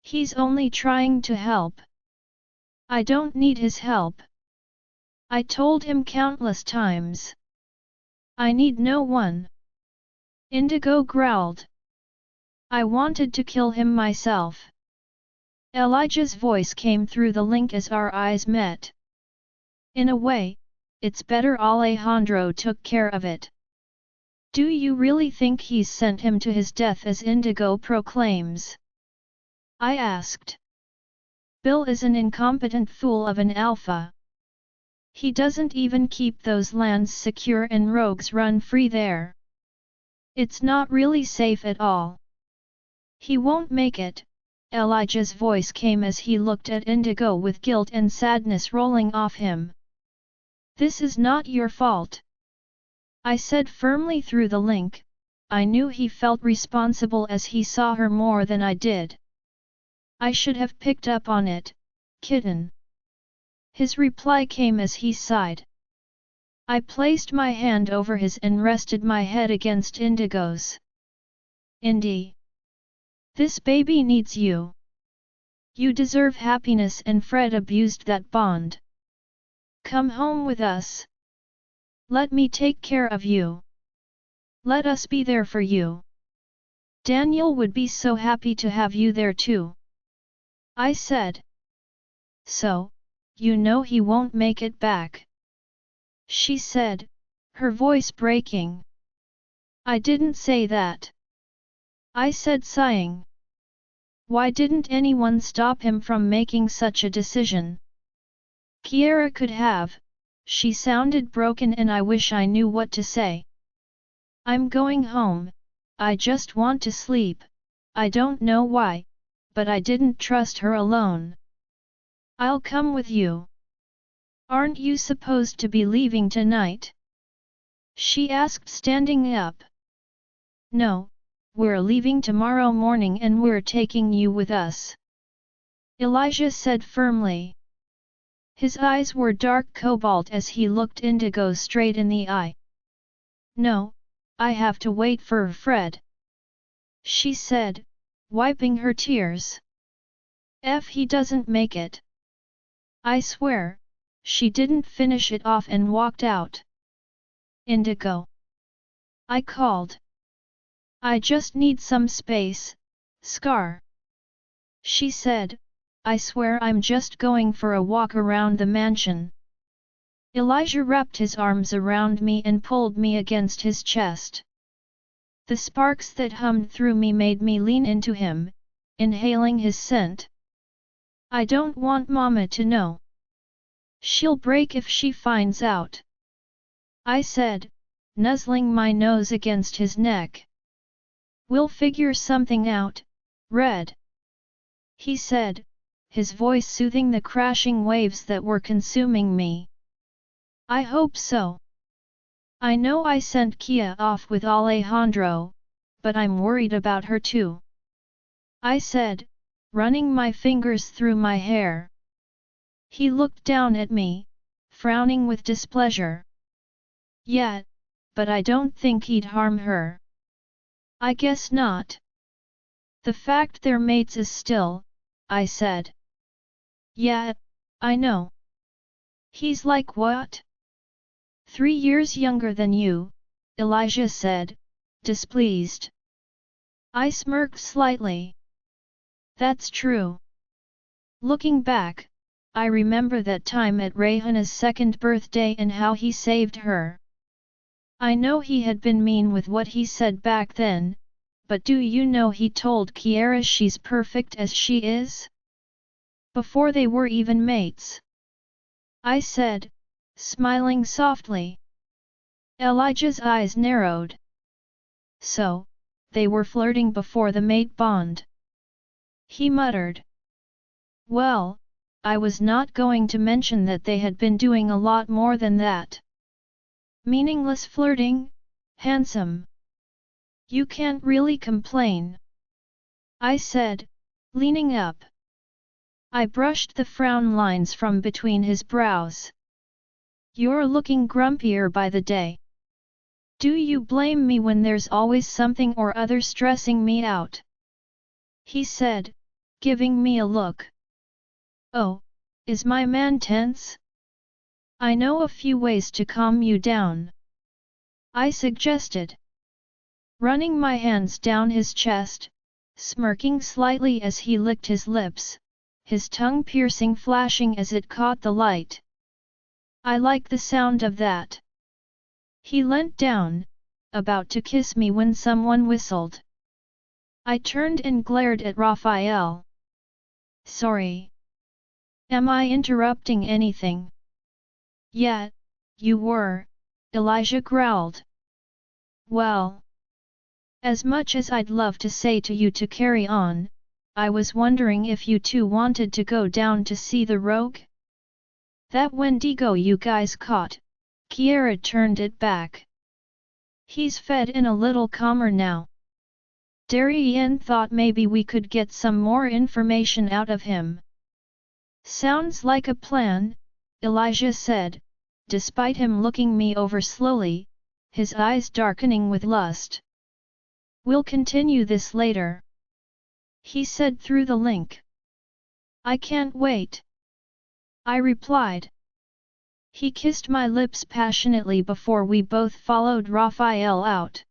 He's only trying to help. I don't need his help. I told him countless times. I need no one. Indigo growled. I wanted to kill him myself. Elijah's voice came through the link as our eyes met. In a way, it's better Alejandro took care of it. Do you really think he's sent him to his death as Indigo proclaims? I asked. Bill is an incompetent fool of an alpha. He doesn't even keep those lands secure and rogues run free there. It's not really safe at all. He won't make it, Elijah's voice came as he looked at Indigo with guilt and sadness rolling off him. This is not your fault. I said firmly through the link. I knew he felt responsible as he saw her more than I did. I should have picked up on it, kitten. His reply came as he sighed. I placed my hand over his and rested my head against Indigo's. Indy. This baby needs you. You deserve happiness, and Fred abused that bond. Come home with us. Let me take care of you. Let us be there for you. Daniel would be so happy to have you there too. I said. So, you know he won't make it back. She said, her voice breaking. I didn't say that. I said, sighing. Why didn't anyone stop him from making such a decision? Kiera could have. She sounded broken, and I wish I knew what to say. I'm going home. I just want to sleep. I don't know why, but I didn't trust her alone. I'll come with you. Aren't you supposed to be leaving tonight? She asked, standing up. No, we're leaving tomorrow morning and we're taking you with us. Elijah said firmly. His eyes were dark cobalt as he looked Indigo straight in the eye. No, I have to wait for Fred. She said, wiping her tears. If he doesn't make it. I swear. She didn't finish it off and walked out. Indigo. I called. I just need some space, Scar. She said, I swear I'm just going for a walk around the mansion. Elijah wrapped his arms around me and pulled me against his chest. The sparks that hummed through me made me lean into him, inhaling his scent. I don't want Mama to know. She'll break if she finds out. I said, nuzzling my nose against his neck. We'll figure something out, Red. He said, his voice soothing the crashing waves that were consuming me. I hope so. I know I sent Kia off with Alejandro, but I'm worried about her too. I said, running my fingers through my hair. He looked down at me, frowning with displeasure. Yeah, but I don't think he'd harm her. I guess not. The fact they're mates is still, I said. Yeah, I know. He's like what? 3 years younger than you, Elijah said, displeased. I smirked slightly. That's true. Looking back, I remember that time at Rayhana's 2nd birthday and how he saved her. I know he had been mean with what he said back then, but do you know he told Kiera she's perfect as she is? Before they were even mates. I said, smiling softly. Elijah's eyes narrowed. So, they were flirting before the mate bond. He muttered. Well, I was not going to mention that they had been doing a lot more than that. Meaningless flirting, handsome. You can't really complain. I said, leaning up. I brushed the frown lines from between his brows. You're looking grumpier by the day. Do you blame me when there's always something or other stressing me out? He said, giving me a look. Oh, is my man tense? I know a few ways to calm you down. I suggested. Running my hands down his chest, smirking slightly as he licked his lips, his tongue piercing flashing as it caught the light. I like the sound of that. He leant down, about to kiss me when someone whistled. I turned and glared at Raphael. Sorry. Am I interrupting anything? Yeah, you were, Elijah growled. Well. As much as I'd love to say to you to carry on, I was wondering if you two wanted to go down to see the rogue? That Wendigo you guys caught, Kiera turned it back. He's fed in a little calmer now. Darien thought maybe we could get some more information out of him. Sounds like a plan, Elijah said, despite him looking me over slowly, his eyes darkening with lust. We'll continue this later. he said through the link. I can't wait, I replied. He kissed my lips passionately before we both followed Raphael out.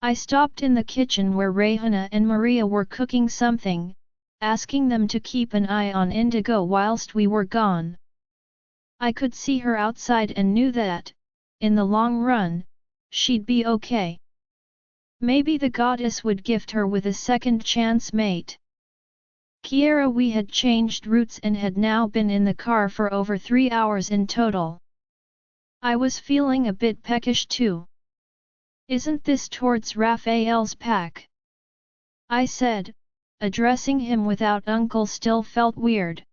I stopped in the kitchen where Rehana and Maria were cooking something, asking them to keep an eye on Indigo whilst we were gone. I could see her outside and knew that, in the long run, she'd be okay. Maybe the goddess would gift her with a second chance mate. Kiera, we had changed routes and had now been in the car for over 3 hours in total. I was feeling a bit peckish too. Isn't this towards Raphael's pack? I said, addressing him without uncle still felt weird.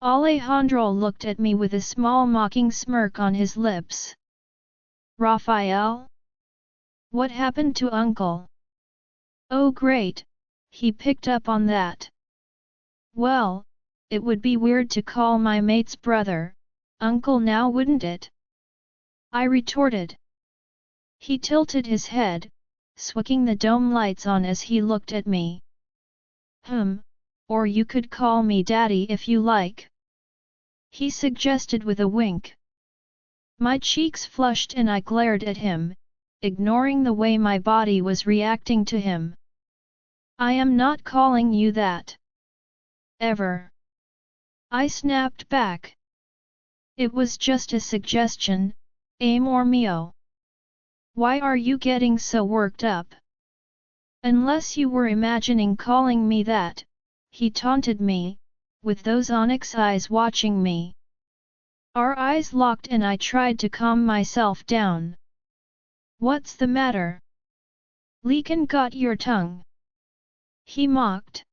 Alejandro looked at me with a small mocking smirk on his lips. Raphael? What happened to uncle? Oh great, he picked up on that. Well, it would be weird to call my mate's brother uncle now, wouldn't it? I retorted. He tilted his head, switching the dome lights on as he looked at me. Or you could call me daddy if you like, he suggested with a wink. My cheeks flushed and I glared at him, ignoring the way my body was reacting to him. I am not calling you that. Ever. I snapped back. It was just a suggestion, amor mio. Why are you getting so worked up? Unless you were imagining calling me that, he taunted me, with those onyx eyes watching me. Our eyes locked and I tried to calm myself down. What's the matter? Lycan got your tongue? He mocked.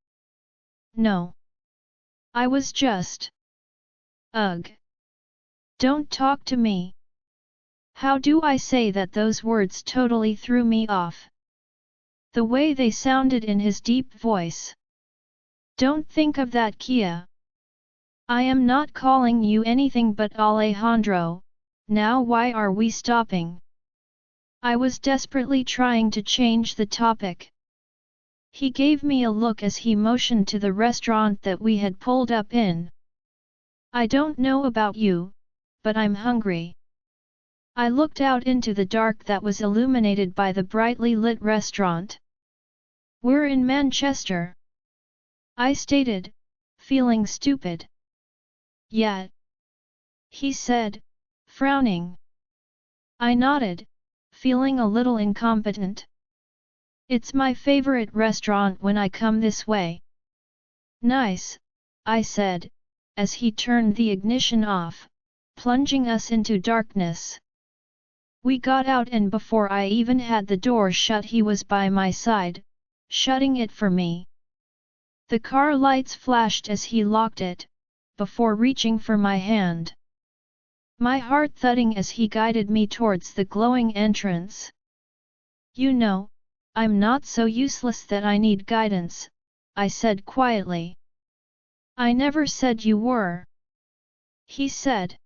No. I was just. Ugh. Don't talk to me. How do I say that? Those words totally threw me off. The way they sounded in his deep voice. Don't think of that, Kia. I am not calling you anything but Alejandro. Now why are we stopping? I was desperately trying to change the topic. He gave me a look as he motioned to the restaurant that we had pulled up in. I don't know about you, but I'm hungry. I looked out into the dark that was illuminated by the brightly lit restaurant. We're in Manchester, I stated, feeling stupid. Yeah, he said, frowning. I nodded, feeling a little incompetent. It's my favorite restaurant when I come this way. Nice, I said, as he turned the ignition off, plunging us into darkness. We got out and before I even had the door shut he was by my side, shutting it for me. The car lights flashed as he locked it, before reaching for my hand. My heart thudding as he guided me towards the glowing entrance. You know, I'm not so useless that I need guidance, I said quietly. I never said you were, he said.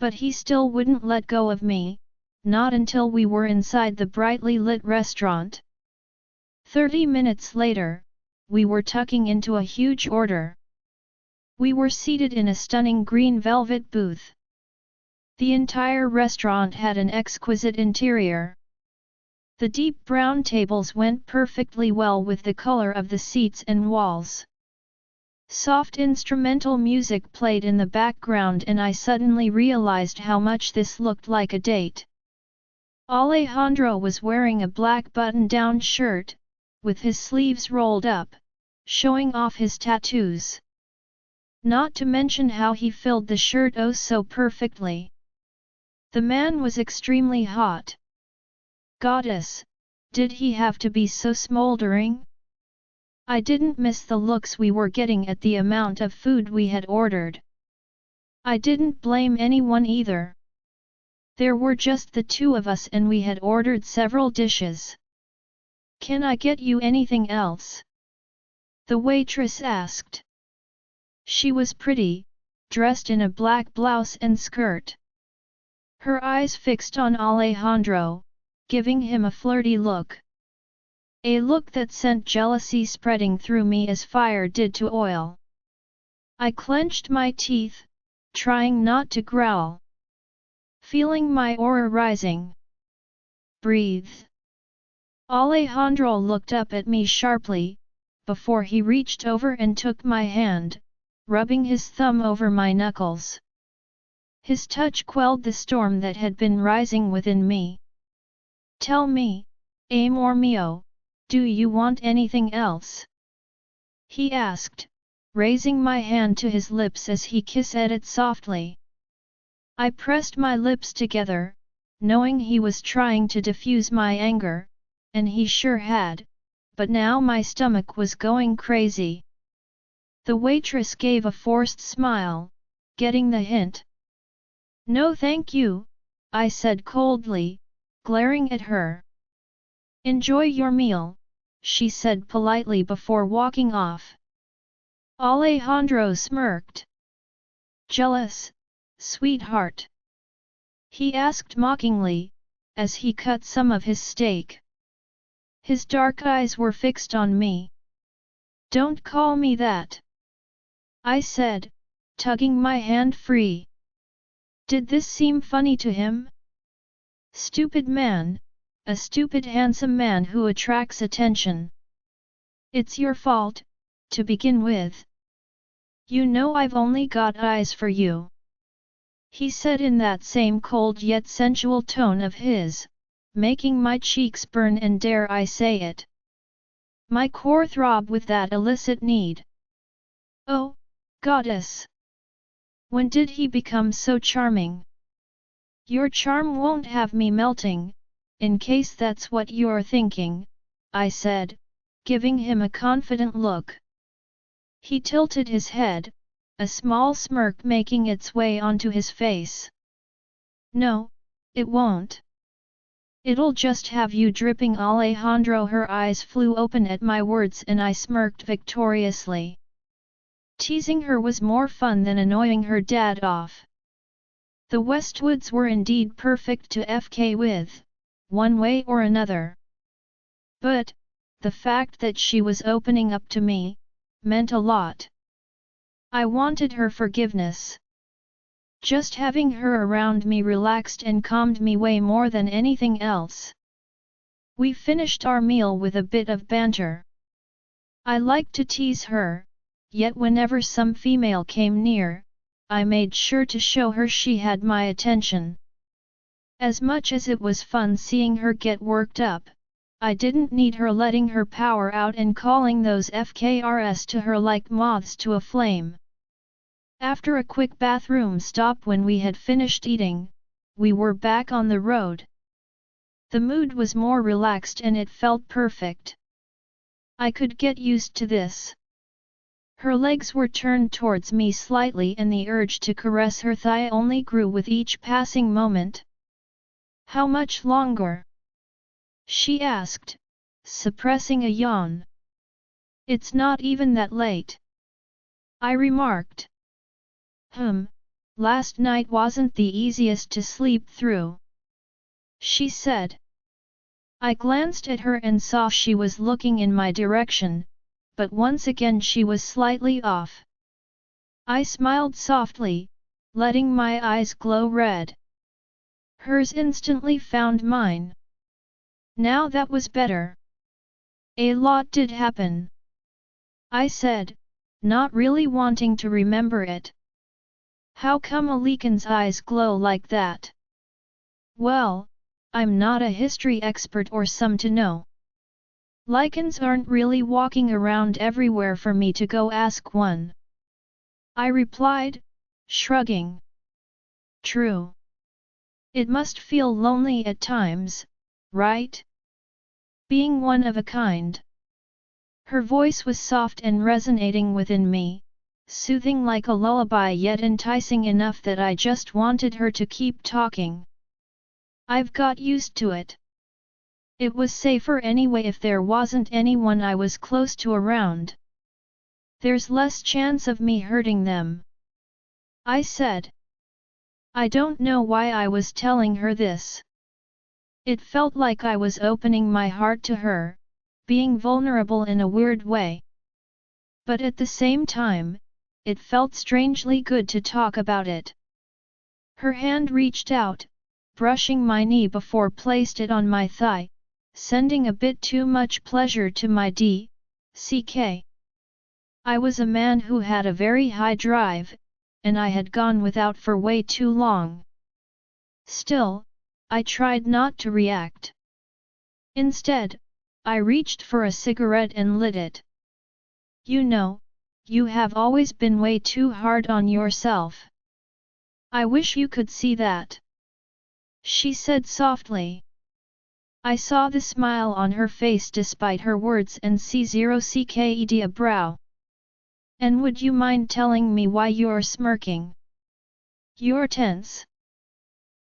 But he still wouldn't let go of me, not until we were inside the brightly lit restaurant. 30 minutes later, we were tucking into a huge order. We were seated in a stunning green velvet booth. The entire restaurant had an exquisite interior. The deep brown tables went perfectly well with the color of the seats and walls. Soft instrumental music played in the background and I suddenly realized how much this looked like a date. Alejandro was wearing a black button-down shirt, with his sleeves rolled up, showing off his tattoos. Not to mention how he filled the shirt oh so perfectly. The man was extremely hot. Goddess, did he have to be so smoldering? I didn't miss the looks we were getting at the amount of food we had ordered. I didn't blame anyone either. There were just the two of us and we had ordered several dishes. Can I get you anything else? The waitress asked. She was pretty, dressed in a black blouse and skirt. Her eyes fixed on Alejandro, giving him a flirty look. A look that sent jealousy spreading through me as fire did to oil. I clenched my teeth, trying not to growl. Feeling my aura rising. Breathe. Alejandro looked up at me sharply, before he reached over and took my hand, rubbing his thumb over my knuckles. His touch quelled the storm that had been rising within me. Tell me, amor mio, do you want anything else? He asked, raising my hand to his lips as he kissed at it softly. I pressed my lips together, knowing he was trying to diffuse my anger, and he sure had, but now my stomach was going crazy. The waitress gave a forced smile, getting the hint. No thank you, I said coldly, glaring at her. Enjoy your meal, she said politely before walking off. Alejandro smirked. Jealous, sweetheart? He asked mockingly, as he cut some of his steak. His dark eyes were fixed on me. Don't call me that, I said, tugging my hand free. Did this seem funny to him? Stupid man, a stupid handsome man who attracts attention. It's your fault, to begin with. You know I've only got eyes for you. He said in that same cold yet sensual tone of his, making my cheeks burn and dare I say it. My core throbbed with that illicit need. Oh, goddess! When did he become so charming? Your charm won't have me melting, in case that's what you're thinking, I said, giving him a confident look. He tilted his head, a small smirk making its way onto his face. No, it won't. It'll just have you dripping, Alejandro. Her eyes flew open at my words and I smirked victoriously. Teasing her was more fun than annoying her dad off. The Westwoods were indeed perfect to FK with, one way or another. But, the fact that she was opening up to me, meant a lot. I wanted her forgiveness. Just having her around me relaxed and calmed me way more than anything else. We finished our meal with a bit of banter. I liked to tease her, yet whenever some female came near, I made sure to show her she had my attention. As much as it was fun seeing her get worked up, I didn't need her letting her power out and calling those FKRs to her like moths to a flame. After a quick bathroom stop when we had finished eating, we were back on the road. The mood was more relaxed and it felt perfect. I could get used to this. Her legs were turned towards me slightly and the urge to caress her thigh only grew with each passing moment. How much longer? She asked, suppressing a yawn. It's not even that late, I remarked. Last night wasn't the easiest to sleep through, she said. I glanced at her and saw she was looking in my direction, but once again she was slightly off. I smiled softly, letting my eyes glow red. Hers instantly found mine. Now that was better. A lot did happen, I said, not really wanting to remember it. How come a Lycan's eyes glow like that? Well, I'm not a history expert or some to know. Lycans aren't really walking around everywhere for me to go ask one, I replied, shrugging. True. It must feel lonely at times, right? Being one of a kind. Her voice was soft and resonating within me, soothing like a lullaby yet enticing enough that I just wanted her to keep talking. I've got used to it. It was safer anyway if there wasn't anyone I was close to around. There's less chance of me hurting them, I said. I don't know why I was telling her this. It felt like I was opening my heart to her, being vulnerable in a weird way. But at the same time, it felt strangely good to talk about it. Her hand reached out, brushing my knee before placed it on my thigh, sending a bit too much pleasure to my d.ck. I was a man who had a very high drive, and I had gone without for way too long. Still, I tried not to react. Instead, I reached for a cigarette and lit it. You know, you have always been way too hard on yourself. I wish you could see that. She said softly. I saw the smile on her face despite her words and C0CKED a brow. And would you mind telling me why you're smirking? You're tense.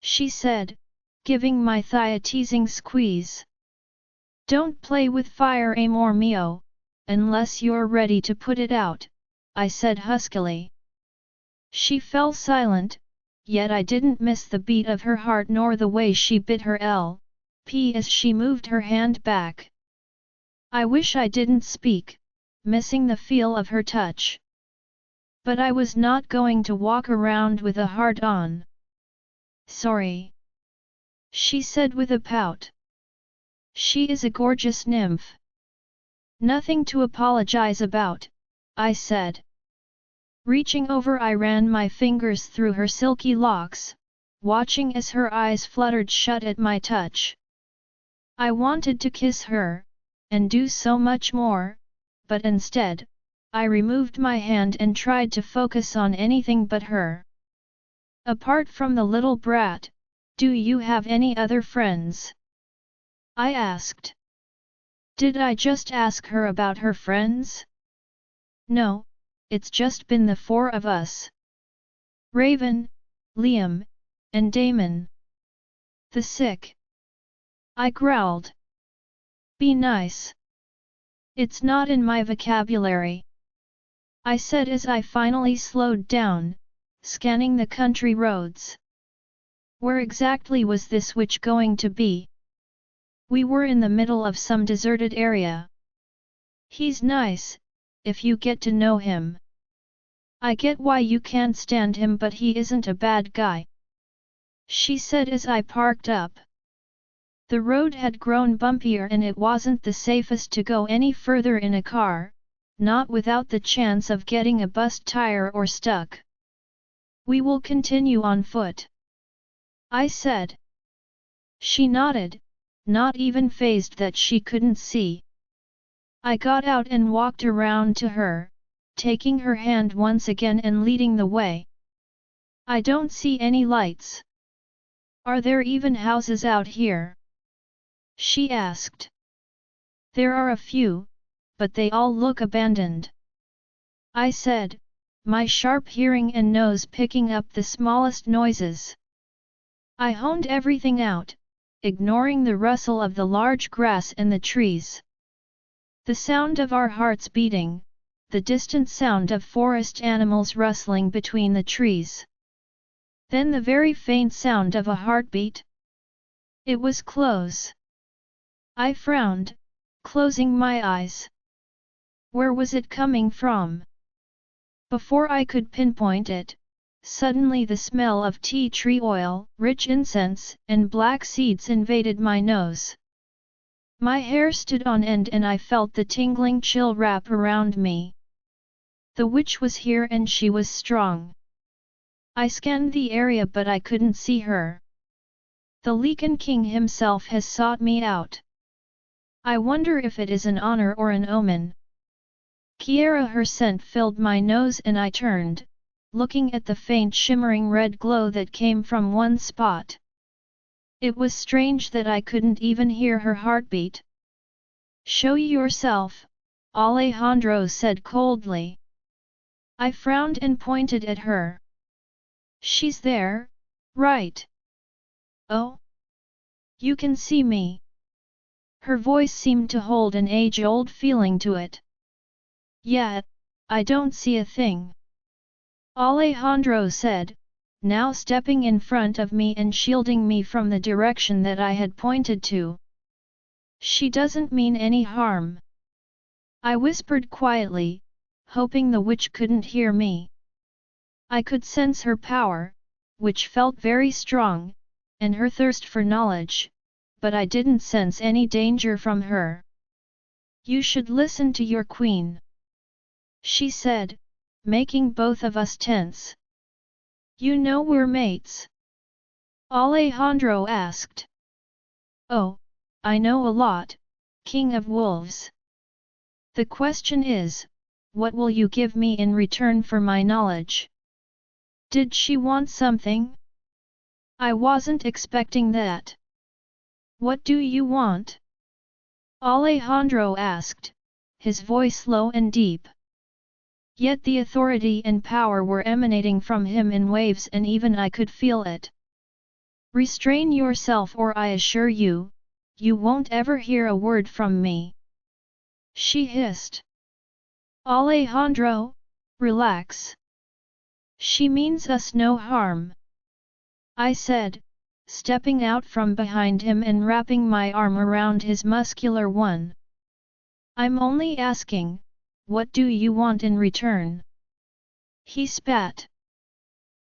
She said, giving my thigh a teasing squeeze. Don't play with fire amor mio, unless you're ready to put it out, I said huskily. She fell silent, yet I didn't miss the beat of her heart nor the way she bit her L.P. as she moved her hand back. I wish I didn't speak, missing the feel of her touch. But I was not going to walk around with a hard-on. Sorry, she said with a pout. She is a gorgeous nymph. Nothing to apologize about, I said. Reaching over, I ran my fingers through her silky locks, watching as her eyes fluttered shut at my touch. I wanted to kiss her, and do so much more, but instead, I removed my hand and tried to focus on anything but her. Apart from the little brat, do you have any other friends? I asked. Did I just ask her about her friends? No, it's just been the four of us. Raven, Liam, and Damon. The sick. I growled. Be nice. It's not in my vocabulary. I said as I finally slowed down, scanning the country roads. Where exactly was this witch going to be? We were in the middle of some deserted area. He's nice, if you get to know him. I get why you can't stand him, but he isn't a bad guy, she said as I parked up. The road had grown bumpier and it wasn't the safest to go any further in a car, not without the chance of getting a bust tire or stuck. We will continue on foot, I said. She nodded, not even fazed that she couldn't see. I got out and walked around to her, taking her hand once again and leading the way. I don't see any lights. Are there even houses out here? She asked. There are a few, but they all look abandoned, I said, my sharp hearing and nose picking up the smallest noises. I honed everything out, ignoring the rustle of the large grass and the trees. The sound of our hearts beating, the distant sound of forest animals rustling between the trees. Then the very faint sound of a heartbeat. It was close. I frowned, closing my eyes. Where was it coming from? Before I could pinpoint it, suddenly the smell of tea tree oil, rich incense, and black seeds invaded my nose. My hair stood on end and I felt the tingling chill wrap around me. The witch was here and she was strong. I scanned the area but I couldn't see her. The Lycan king himself has sought me out. I wonder if it is an honor or an omen. Kiera, her scent filled my nose and I turned, looking at the faint shimmering red glow that came from one spot. It was strange that I couldn't even hear her heartbeat. Show yourself, Alejandro said coldly. I frowned and pointed at her. She's there, right? Oh? You can see me. Her voice seemed to hold an age-old feeling to it. Yeah, I don't see a thing, Alejandro said, now stepping in front of me and shielding me from the direction that I had pointed to. She doesn't mean any harm. I whispered quietly, hoping the witch couldn't hear me. I could sense her power, which felt very strong, and her thirst for knowledge, but I didn't sense any danger from her. You should listen to your queen, she said, making both of us tense. You know we're mates? Alejandro asked. Oh, I know a lot, King of Wolves. The question is, what will you give me in return for my knowledge? Did she want something? I wasn't expecting that. What do you want? Alejandro asked, his voice low and deep. Yet the authority and power were emanating from him in waves, and even I could feel it. Restrain yourself, or I assure you, you won't ever hear a word from me, she hissed. Alejandro, relax. She means us no harm, I said, stepping out from behind him and wrapping my arm around his muscular one. I'm only asking, what do you want in return? He spat.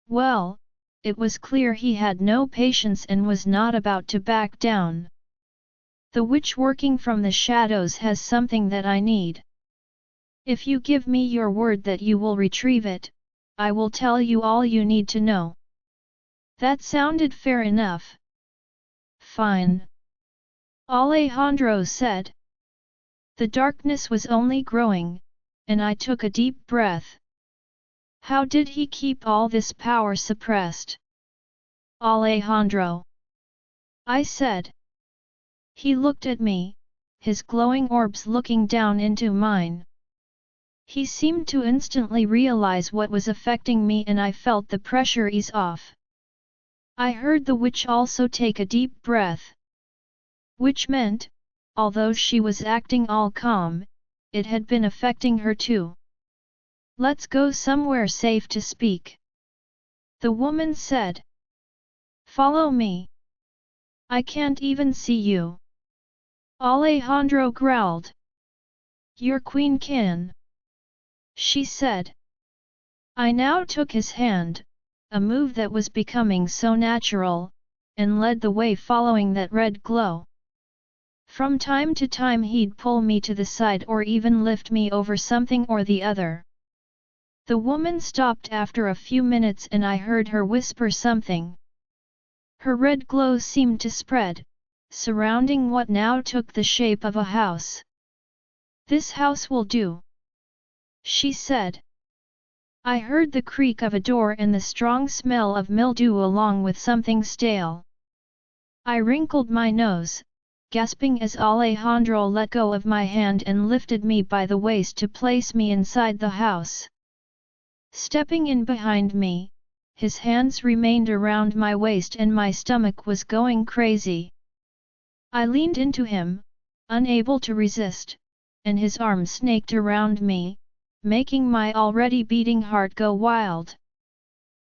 Well, it was clear he had no patience and was not about to back down. The witch working from the shadows has something that I need. If you give me your word that you will retrieve it, I will tell you all you need to know. That sounded fair enough. Fine, Alejandro said. The darkness was only growing, and I took a deep breath. How did he keep all this power suppressed? Alejandro, I said. He looked at me, his glowing orbs looking down into mine. He seemed to instantly realize what was affecting me, and I felt the pressure ease off. I heard the witch also take a deep breath. Which meant, although she was acting all calm, it had been affecting her too. Let's go somewhere safe to speak, the woman said. Follow me. I can't even see you, Alejandro growled. Your queen can, she said. I now took his hand, a move that was becoming so natural, and led the way following that red glow. From time to time he'd pull me to the side or even lift me over something or the other. The woman stopped after a few minutes and I heard her whisper something. Her red glow seemed to spread, surrounding what now took the shape of a house. This house will do, she said. I heard the creak of a door and the strong smell of mildew along with something stale. I wrinkled my nose, gasping as Alejandro let go of my hand and lifted me by the waist to place me inside the house. Stepping in behind me, his hands remained around my waist and my stomach was going crazy. I leaned into him, unable to resist, and his arms snaked around me, making my already beating heart go wild.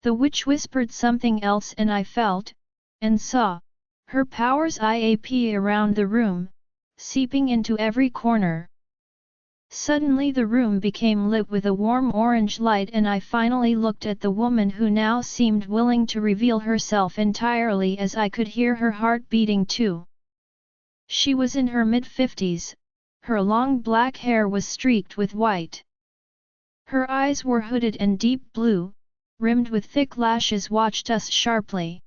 The witch whispered something else and I felt, and saw, her powers IAP around the room, seeping into every corner. Suddenly the room became lit with a warm orange light and I finally looked at the woman who now seemed willing to reveal herself entirely as I could hear her heart beating too. She was in her mid-50s, her long black hair was streaked with white. Her eyes were hooded and deep blue, rimmed with thick lashes watched us sharply.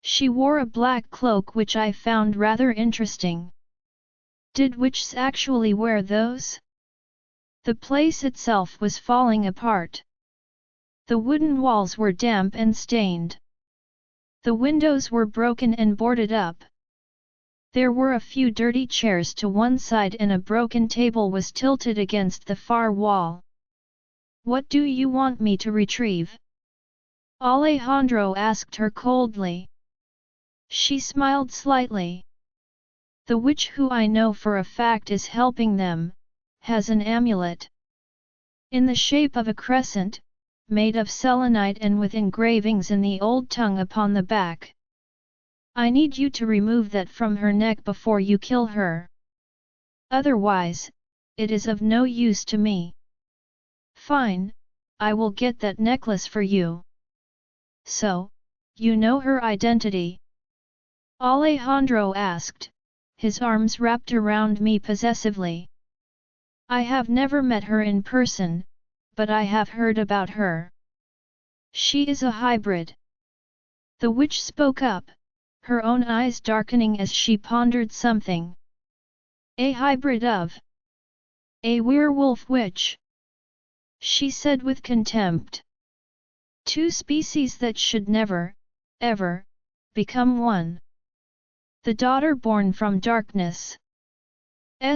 She wore a black cloak which I found rather interesting. Did witches actually wear those? The place itself was falling apart. The wooden walls were damp and stained. The windows were broken and boarded up. There were a few dirty chairs to one side and a broken table was tilted against the far wall. What do you want me to retrieve? Alejandro asked her coldly. She smiled slightly. The witch who I know for a fact is helping them, has an amulet. In the shape of a crescent, made of selenite and with engravings in the old tongue upon the back. I need you to remove that from her neck before you kill her. Otherwise, it is of no use to me. Fine, I will get that necklace for you. So, you know her identity? Alejandro asked, his arms wrapped around me possessively. I have never met her in person, but I have heard about her. She is a hybrid. The witch spoke up, her own eyes darkening as she pondered something. A hybrid of a werewolf witch, she said with contempt. Two species that should never, ever, become one. The daughter born from darkness.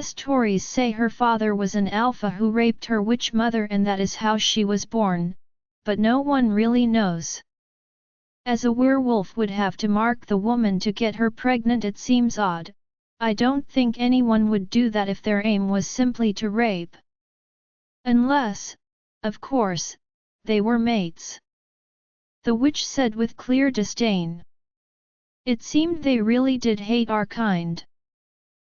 Stories say her father was an alpha who raped her witch mother and that is how she was born, but no one really knows. As a werewolf would have to mark the woman to get her pregnant, it seems odd. I don't think anyone would do that if their aim was simply to rape. Unless, of course, they were mates. The witch said with clear disdain. It seemed they really did hate our kind.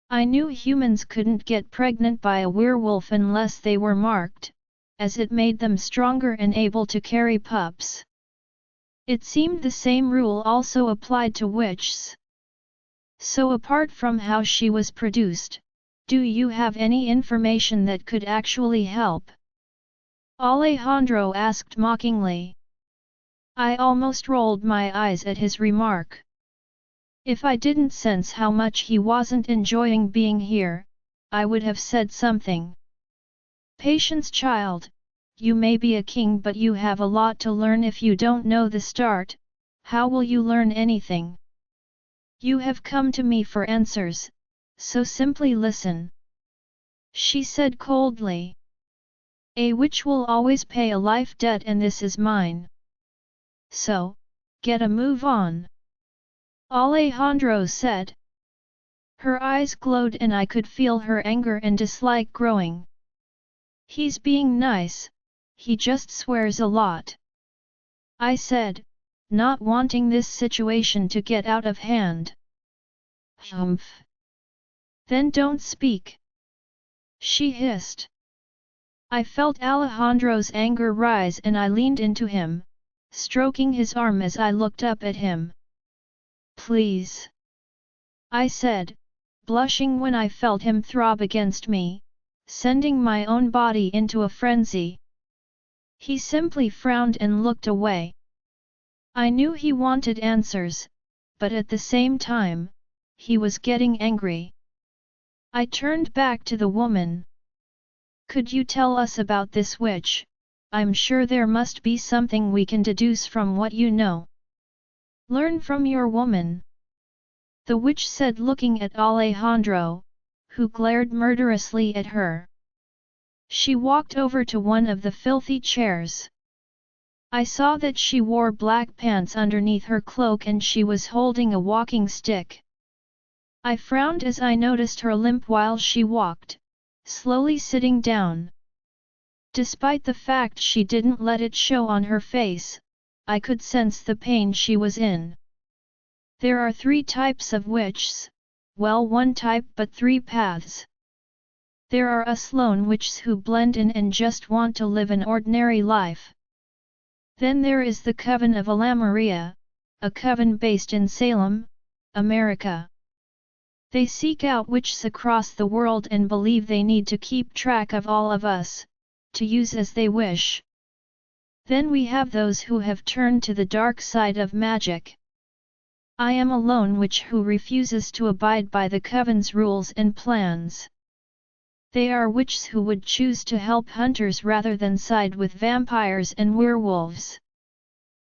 I knew humans couldn't get pregnant by a werewolf unless they were marked, as it made them stronger and able to carry pups. It seemed the same rule also applied to witches. So apart from how she was produced, do you have any information that could actually help? Alejandro asked mockingly. I almost rolled my eyes at his remark. If I didn't sense how much he wasn't enjoying being here, I would have said something. Patience, child, you may be a king but you have a lot to learn. If you don't know the start, how will you learn anything? You have come to me for answers, so simply listen. She said coldly. A witch will always pay a life debt and this is mine. So, get a move on. Alejandro said. Her eyes glowed and I could feel her anger and dislike growing. He's being nice, he just swears a lot. I said, not wanting this situation to get out of hand. Humph. Then don't speak. She hissed. I felt Alejandro's anger rise and I leaned into him, stroking his arm as I looked up at him. Please. I said, blushing when I felt him throb against me, sending my own body into a frenzy. He simply frowned and looked away. I knew he wanted answers, but at the same time, he was getting angry. I turned back to the woman. Could you tell us about this witch? I'm sure there must be something we can deduce from what you know. Learn from your woman. The witch said, looking at Alejandro, who glared murderously at her. She walked over to one of the filthy chairs. I saw that she wore black pants underneath her cloak and she was holding a walking stick. I frowned as I noticed her limp while she walked, slowly sitting down. Despite the fact she didn't let it show on her face, I could sense the pain she was in. There are 3 types of witches, well, 1 type but 3 paths. There are us lone witches who blend in and just want to live an ordinary life. Then there is the Coven of Ala Maria, a coven based in Salem, America. They seek out witches across the world and believe they need to keep track of all of us, to use as they wish. Then we have those who have turned to the dark side of magic. I am a lone witch who refuses to abide by the coven's rules and plans. They are witches who would choose to help hunters rather than side with vampires and werewolves.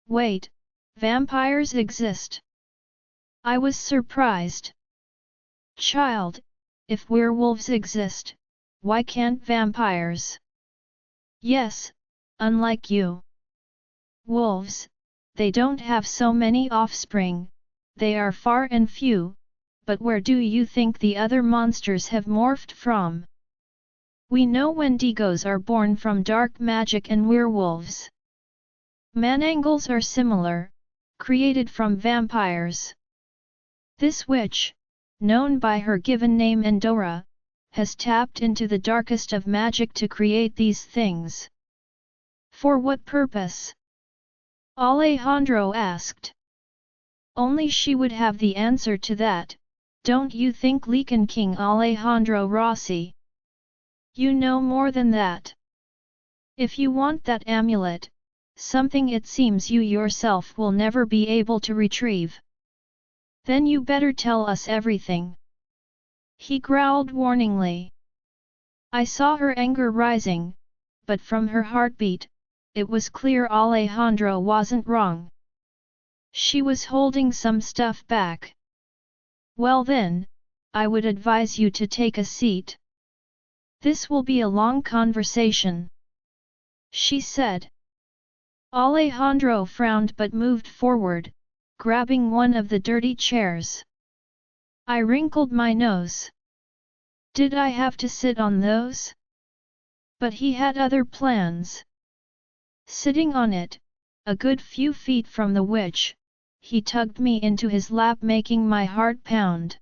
Wait, vampires exist? I was surprised. Child, if werewolves exist, why can't vampires? Yes, unlike you. Wolves, they don't have so many offspring, they are far and few, but where do you think the other monsters have morphed from? We know Wendigos are born from dark magic and werewolves. Manangles are similar, created from vampires. This witch, known by her given name Endora, has tapped into the darkest of magic to create these things. For what purpose? Alejandro asked. Only she would have the answer to that, don't you think, Lycan King Alejandro Rossi? You know more than that. If you want that amulet, something it seems you yourself will never be able to retrieve, then you better tell us everything. He growled warningly. I saw her anger rising, but from her heartbeat, it was clear Alejandro wasn't wrong. She was holding some stuff back. Well then, I would advise you to take a seat. This will be a long conversation, she said. Alejandro frowned but moved forward, grabbing one of the dirty chairs. I wrinkled my nose. Did I have to sit on those? But he had other plans. Sitting on it, a good few feet from the witch, he tugged me into his lap, making my heart pound.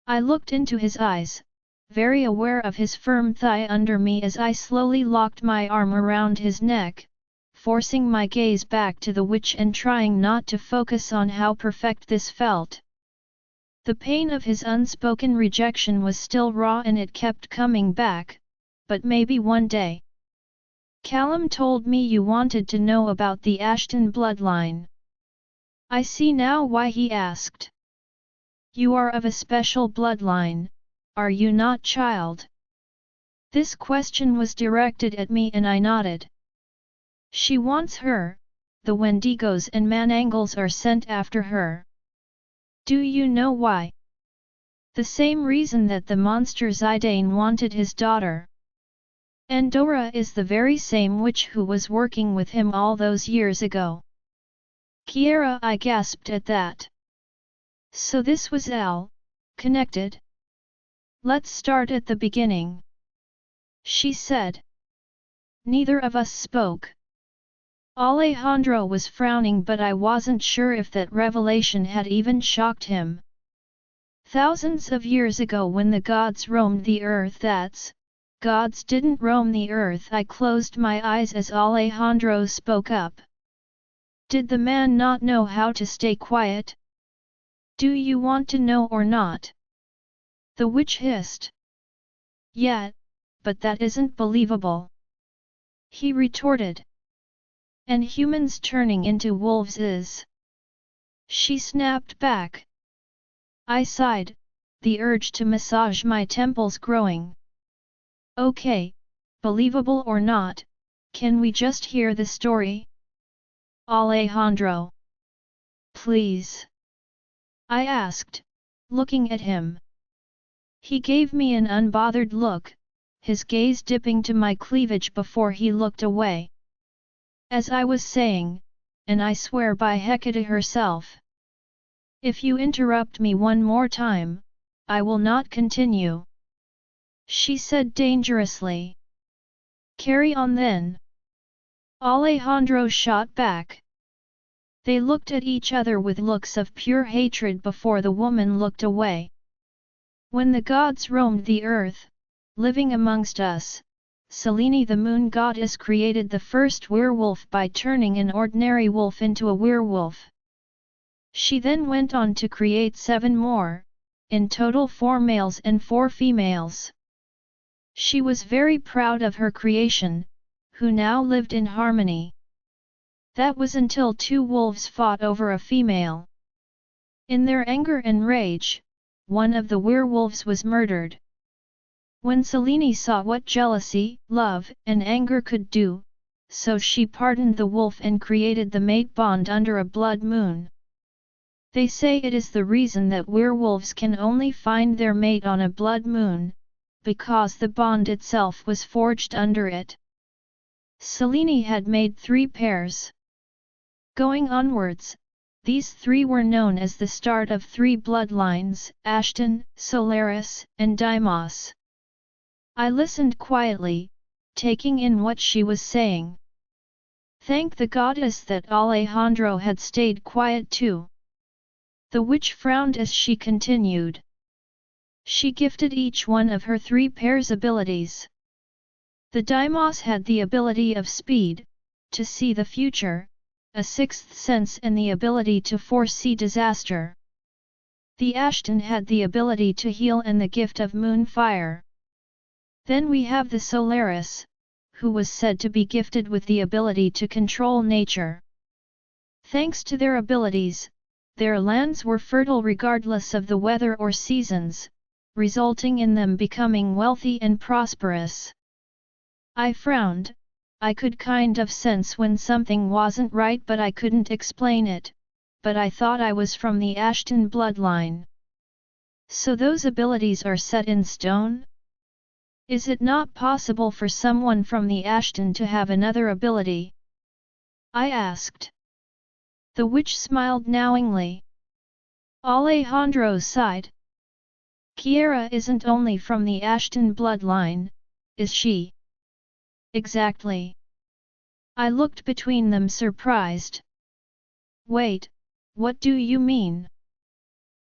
I looked into his eyes, very aware of his firm thigh under me as I slowly locked my arm around his neck, forcing my gaze back to the witch and trying not to focus on how perfect this felt. The pain of his unspoken rejection was still raw and it kept coming back, but maybe one day. Callum told me you wanted to know about the Ashton bloodline. I see now why he asked. You are of a special bloodline, are you not, child? This question was directed at me and I nodded. She wants her, the Wendigos and Manangles are sent after her. Do you know why? The same reason that the monster Zidane wanted his daughter. Endora is the very same witch who was working with him all those years ago. Kiera, I gasped at that. So this was connected? Let's start at the beginning, she said. Neither of us spoke. Alejandro was frowning, but I wasn't sure if that revelation had even shocked him. Thousands of years ago when the gods roamed the earth, gods didn't roam the earth. I closed my eyes as Alejandro spoke up. Did the man not know how to stay quiet? Do you want to know or not? The witch hissed. Yeah, but that isn't believable, he retorted. And humans turning into wolves is? She snapped back. I sighed, the urge to massage my temples growing. Okay, believable or not, can we just hear the story? Alejandro. Please. I asked, looking at him. He gave me an unbothered look, his gaze dipping to my cleavage before he looked away. As I was saying, and I swear by Hecate herself. If you interrupt me one more time, I will not continue, she said dangerously. Carry on then. Alejandro shot back. They looked at each other with looks of pure hatred before the woman looked away. When the gods roamed the earth, living amongst us, Selene the moon goddess created the first werewolf by turning an ordinary wolf into a werewolf. She then went on to create 7 more, in total 4 males and 4 females. She was very proud of her creation, who now lived in harmony. That was until 2 wolves fought over a female. In their anger and rage, one of the werewolves was murdered. When Selene saw what jealousy, love, and anger could do, so she pardoned the wolf and created the mate bond under a blood moon. They say it is the reason that werewolves can only find their mate on a blood moon, because the bond itself was forged under it. Selene had made 3 pairs. Going onwards, these 3 were known as the start of 3 bloodlines, Ashton, Solaris, and Deimos. I listened quietly, taking in what she was saying. Thank the goddess that Alejandro had stayed quiet too. The witch frowned as she continued. She gifted each one of her 3 pairs abilities. The Deimos had the ability of speed, to see the future, a 6th sense and the ability to foresee disaster. The Ashton had the ability to heal and the gift of moon fire. Then we have the Solaris, who was said to be gifted with the ability to control nature. Thanks to their abilities, their lands were fertile regardless of the weather or seasons, resulting in them becoming wealthy and prosperous. I frowned. I could kind of sense when something wasn't right, but I couldn't explain it, but I thought I was from the Ashton bloodline. So those abilities are set in stone? Is it not possible for someone from the Ashton to have another ability? I asked. The witch smiled knowingly. Alejandro sighed. Kiera isn't only from the Ashton bloodline, is she? Exactly. I looked between them surprised. Wait, what do you mean?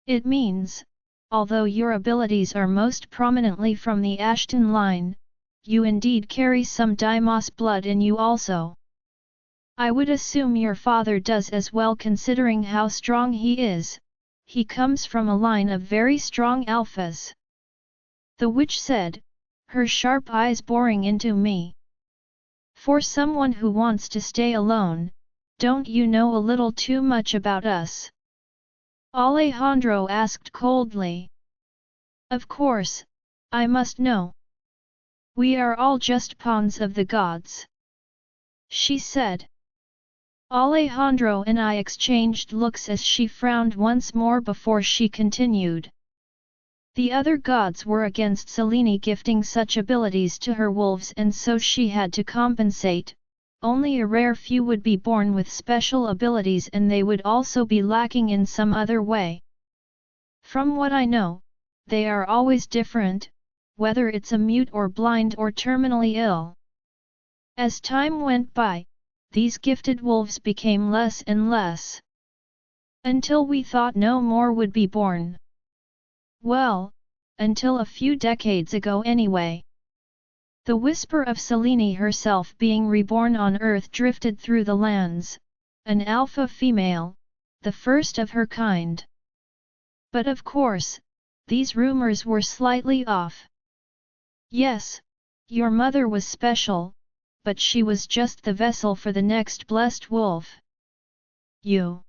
It means, although your abilities are most prominently from the Ashton line, you indeed carry some Deimos blood in you also. I would assume your father does as well, considering how strong he is. He comes from a line of very strong alphas. The witch said, her sharp eyes boring into me. For someone who wants to stay alone, don't you know a little too much about us? Alejandro asked coldly. Of course, I must know. We are all just pawns of the gods. She said. Alejandro and I exchanged looks as she frowned once more before she continued. The other gods were against Selene gifting such abilities to her wolves, and so she had to compensate. Only a rare few would be born with special abilities, and they would also be lacking in some other way. From what I know, they are always different, whether it's a mute or blind or terminally ill. As time went by, these gifted wolves became less and less. Until we thought no more would be born. Well, until a few decades ago anyway. The whisper of Selene herself being reborn on Earth drifted through the lands, an alpha female, the first of her kind. But of course, these rumors were slightly off. Yes, your mother was special, but she was just the vessel for the next blessed wolf. You.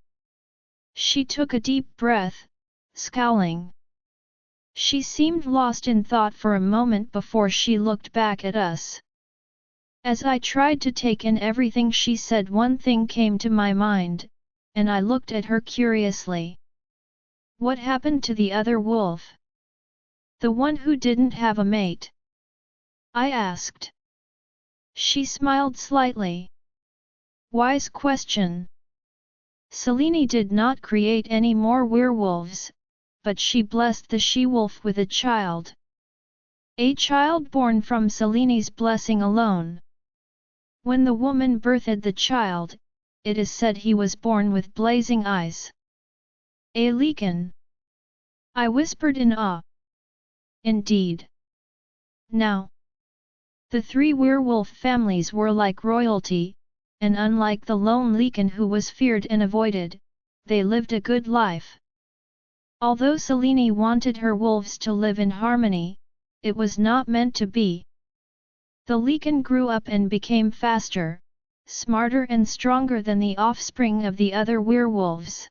She took a deep breath, scowling. She seemed lost in thought for a moment before she looked back at us. As I tried to take in everything she said, one thing came to my mind, and I looked at her curiously. What happened to the other wolf? The one who didn't have a mate? I asked. She smiled slightly. Wise question. Selene did not create any more werewolves, but she blessed the she-wolf with a child. A child born from Selene's blessing alone. When the woman birthed the child, it is said he was born with blazing eyes. A Lycan. I whispered in awe. Indeed. Now, the 3 werewolf families were like royalty, and unlike the lone Lycan who was feared and avoided, they lived a good life. Although Selene wanted her wolves to live in harmony, it was not meant to be. The Lycan grew up and became faster, smarter and stronger than the offspring of the other werewolves.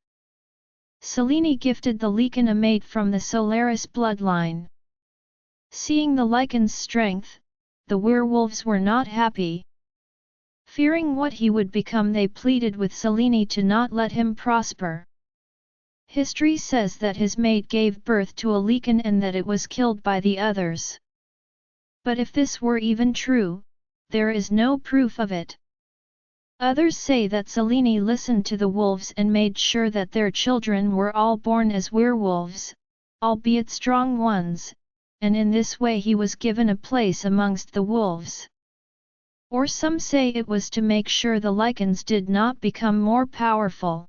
Selene gifted the Lycan a mate from the Solaris bloodline. Seeing the Lycan's strength, the werewolves were not happy. Fearing what he would become, they pleaded with Selene to not let him prosper. History says that his mate gave birth to a Lycan and that it was killed by the others. But if this were even true, there is no proof of it. Others say that Selene listened to the wolves and made sure that their children were all born as werewolves, albeit strong ones, and in this way he was given a place amongst the wolves. Or some say it was to make sure the Lycans did not become more powerful.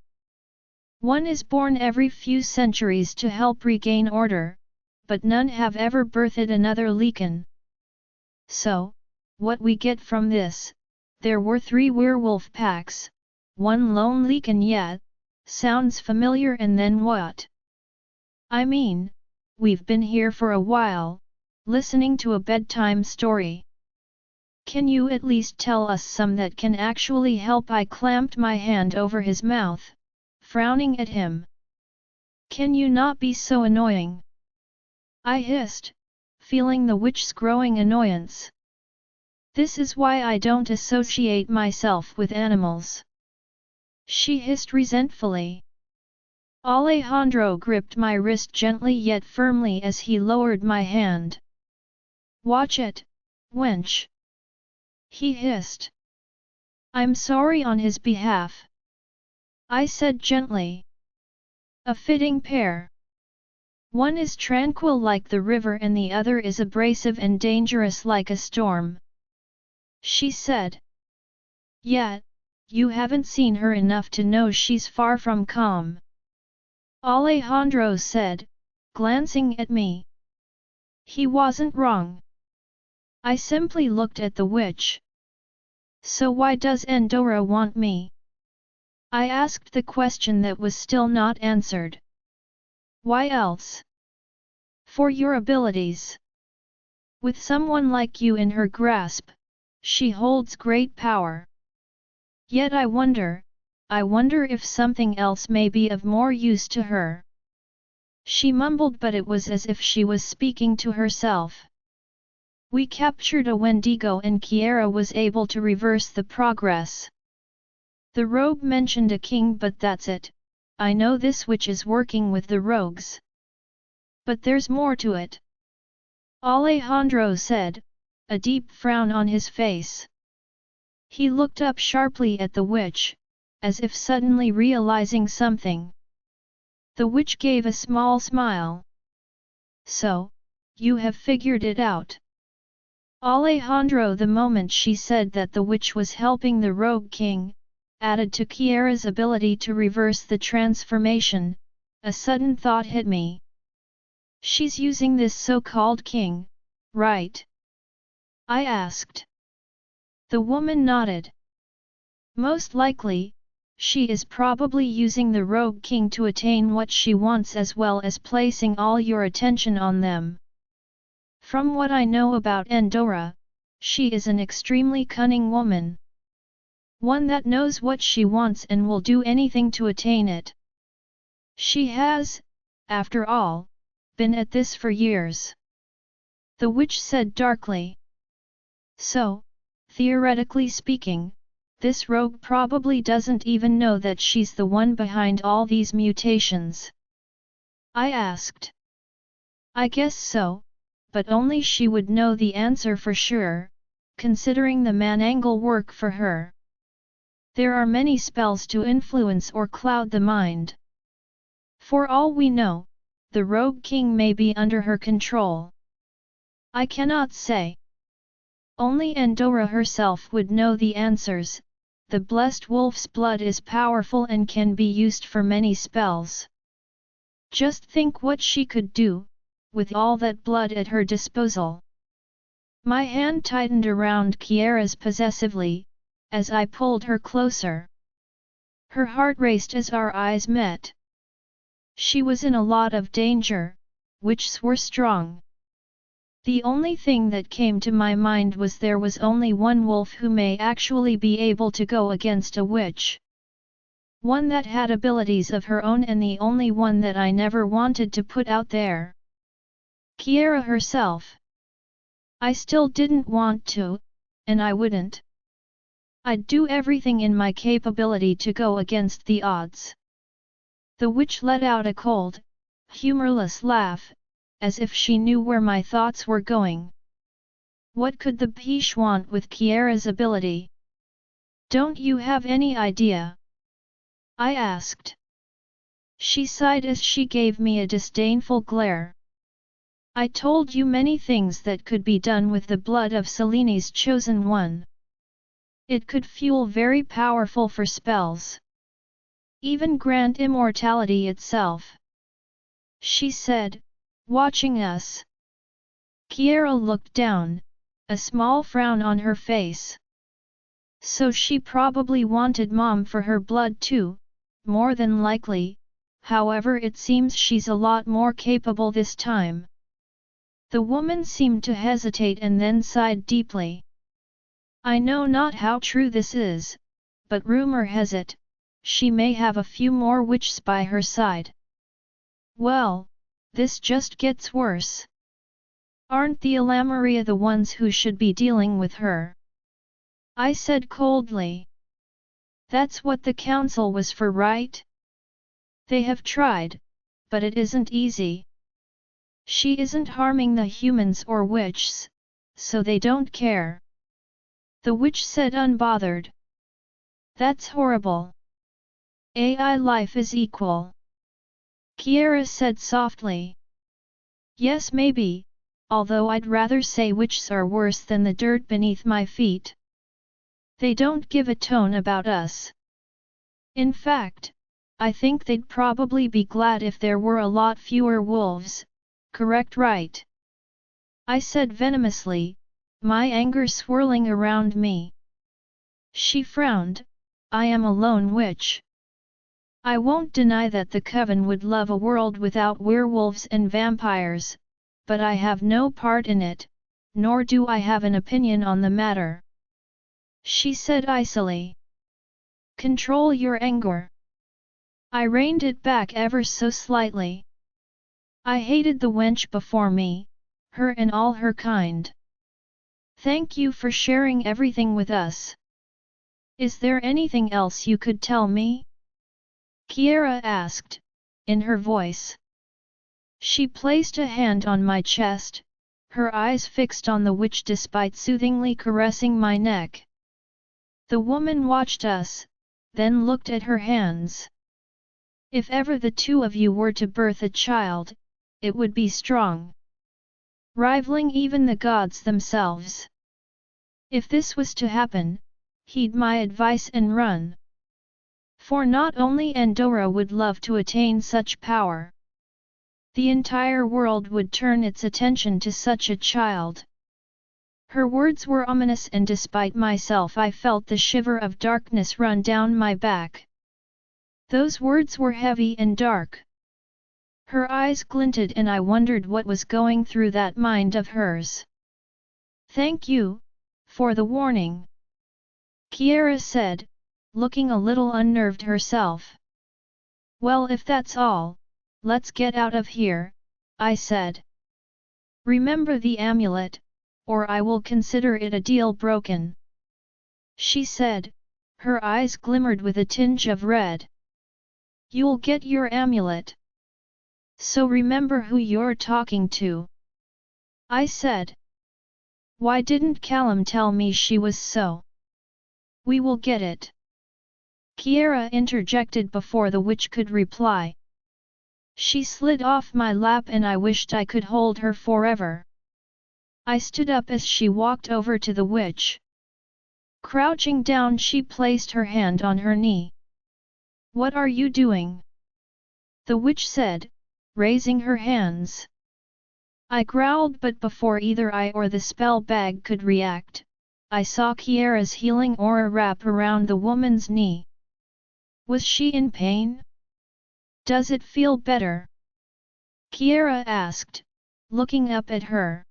One is born every few centuries to help regain order, but none have ever birthed another Lycan. So, what we get from this, there were 3 werewolf packs, 1 lone Lycan yet, sounds familiar and then what? I mean, we've been here for a while, listening to a bedtime story. Can you at least tell us some that can actually help? I clamped my hand over his mouth, frowning at him. Can you not be so annoying? I hissed, feeling the witch's growing annoyance. This is why I don't associate myself with animals. She hissed resentfully. Alejandro gripped my wrist gently yet firmly as he lowered my hand. Watch it, wench. He hissed. I'm sorry on his behalf. I said gently. A fitting pair. One is tranquil like the river and the other is abrasive and dangerous like a storm. She said. Yet, you haven't seen her enough to know she's far from calm. Alejandro said, glancing at me. He wasn't wrong. I simply looked at the witch. So why does Endora want me? I asked the question that was still not answered. Why else? For your abilities. With someone like you in her grasp, she holds great power. Yet I wonder if something else may be of more use to her. She mumbled, but it was as if she was speaking to herself. We captured a Wendigo and Kiera was able to reverse the progress. The rogue mentioned a king, but that's it. I know this witch is working with the rogues. But there's more to it. Alejandro said, a deep frown on his face. He looked up sharply at the witch, as if suddenly realizing something. The witch gave a small smile. So, you have figured it out. Alejandro, the moment she said that the witch was helping the rogue king, added to Kiera's ability to reverse the transformation, a sudden thought hit me. She's using this so-called king, right? I asked. The woman nodded. Most likely, she is probably using the rogue king to attain what she wants as well as placing all your attention on them. From what I know about Endora, she is an extremely cunning woman. One that knows what she wants and will do anything to attain it. She has, after all, been at this for years. The witch said darkly. So, theoretically speaking, this rogue probably doesn't even know that she's the one behind all these mutations. I asked. I guess so, but only she would know the answer for sure, considering the manangle work for her. There are many spells to influence or cloud the mind. For all we know, the rogue king may be under her control. I cannot say. Only Endora herself would know the answers. The blessed wolf's blood is powerful and can be used for many spells. Just think what she could do, with all that blood at her disposal. My hand tightened around Kiera's possessively, as I pulled her closer. Her heart raced as our eyes met. She was in a lot of danger, witches were strong. The only thing that came to my mind was there was only one wolf who may actually be able to go against a witch. One that had abilities of her own and the only one that I never wanted to put out there. Kiera herself. I still didn't want to, and I wouldn't. I'd do everything in my capability to go against the odds. The witch let out a cold, humorless laugh, as if she knew where my thoughts were going. What could the biche want with Kiera's ability? Don't you have any idea? I asked. She sighed as she gave me a disdainful glare. I told you many things that could be done with the blood of Seleni's chosen one. It could fuel very powerful for spells. even grant immortality itself," she said, watching us. Kiera looked down, a small frown on her face. So she probably wanted Mom for her blood too, more than likely, however it seems she's a lot more capable this time. The woman seemed to hesitate and then sighed deeply. "I know not how true this is, but rumor has it, she may have a few more witches by her side." "Well, this just gets worse. Aren't the Alamaria the ones who should be dealing with her?" I said coldly. "That's what the council was for, right? They have tried, but it isn't easy. She isn't harming the humans or witches, so they don't care." The witch said unbothered. "That's horrible. AI life is equal," Kiera said softly. "Yes, maybe, although I'd rather say witches are worse than the dirt beneath my feet. They don't give a tone about us. In fact, I think they'd probably be glad if there were a lot fewer wolves, correct, right?" I said venomously, my anger swirling around me. She frowned. "I am a lone witch. I won't deny that the Coven would love a world without werewolves and vampires, but I have no part in it, nor do I have an opinion on the matter," she said icily. "Control your anger." I reined it back ever so slightly. I hated the wench before me, her and all her kind. "Thank you for sharing everything with us. Is there anything else you could tell me?" Kiera asked, in her voice. She placed a hand on my chest, her eyes fixed on the witch despite soothingly caressing my neck. The woman watched us, then looked at her hands. "If ever the two of you were to birth a child, it would be strong, rivaling even the gods themselves. If this was to happen, heed my advice and run. For not only Endora would love to attain such power. The entire world would turn its attention to such a child." Her words were ominous, and despite myself I felt the shiver of darkness run down my back. Those words were heavy and dark. Her eyes glinted and I wondered what was going through that mind of hers. "Thank you for the warning," Kiera said, looking a little unnerved herself. "Well, if that's all, let's get out of here," I said. "Remember the amulet, or I will consider it a deal broken," she said, her eyes glimmered with a tinge of red. "You'll get your amulet. So remember who you're talking to," I said. "Why didn't Callum tell me she was so?" "We will get it," Kiera interjected before the witch could reply. She slid off my lap and I wished I could hold her forever. I stood up as she walked over to the witch. Crouching down, she placed her hand on her knee. "What are you doing?" the witch said, raising her hands. I growled, but before either I or the spell bag could react, I saw Kiera's healing aura wrap around the woman's knee. Was she in pain? "Does it feel better?" Kiera asked, looking up at her.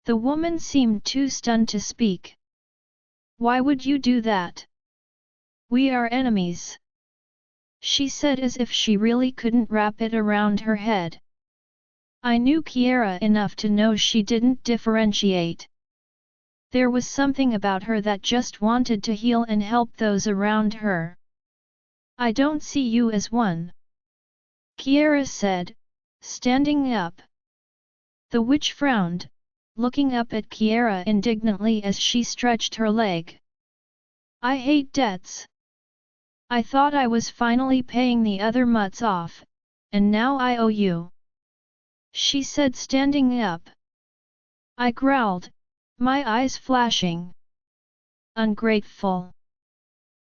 The woman seemed too stunned to speak. "Why would you do that? We are enemies," she said as if she really couldn't wrap it around her head. I knew Kiera enough to know she didn't differentiate. There was something about her that just wanted to heal and help those around her. "I don't see you as one," Kiera said, standing up. The witch frowned, looking up at Kiera indignantly as she stretched her leg. "I hate debts. I thought I was finally paying the other mutts off, and now I owe you," she said, standing up. I growled, my eyes flashing. "Ungrateful."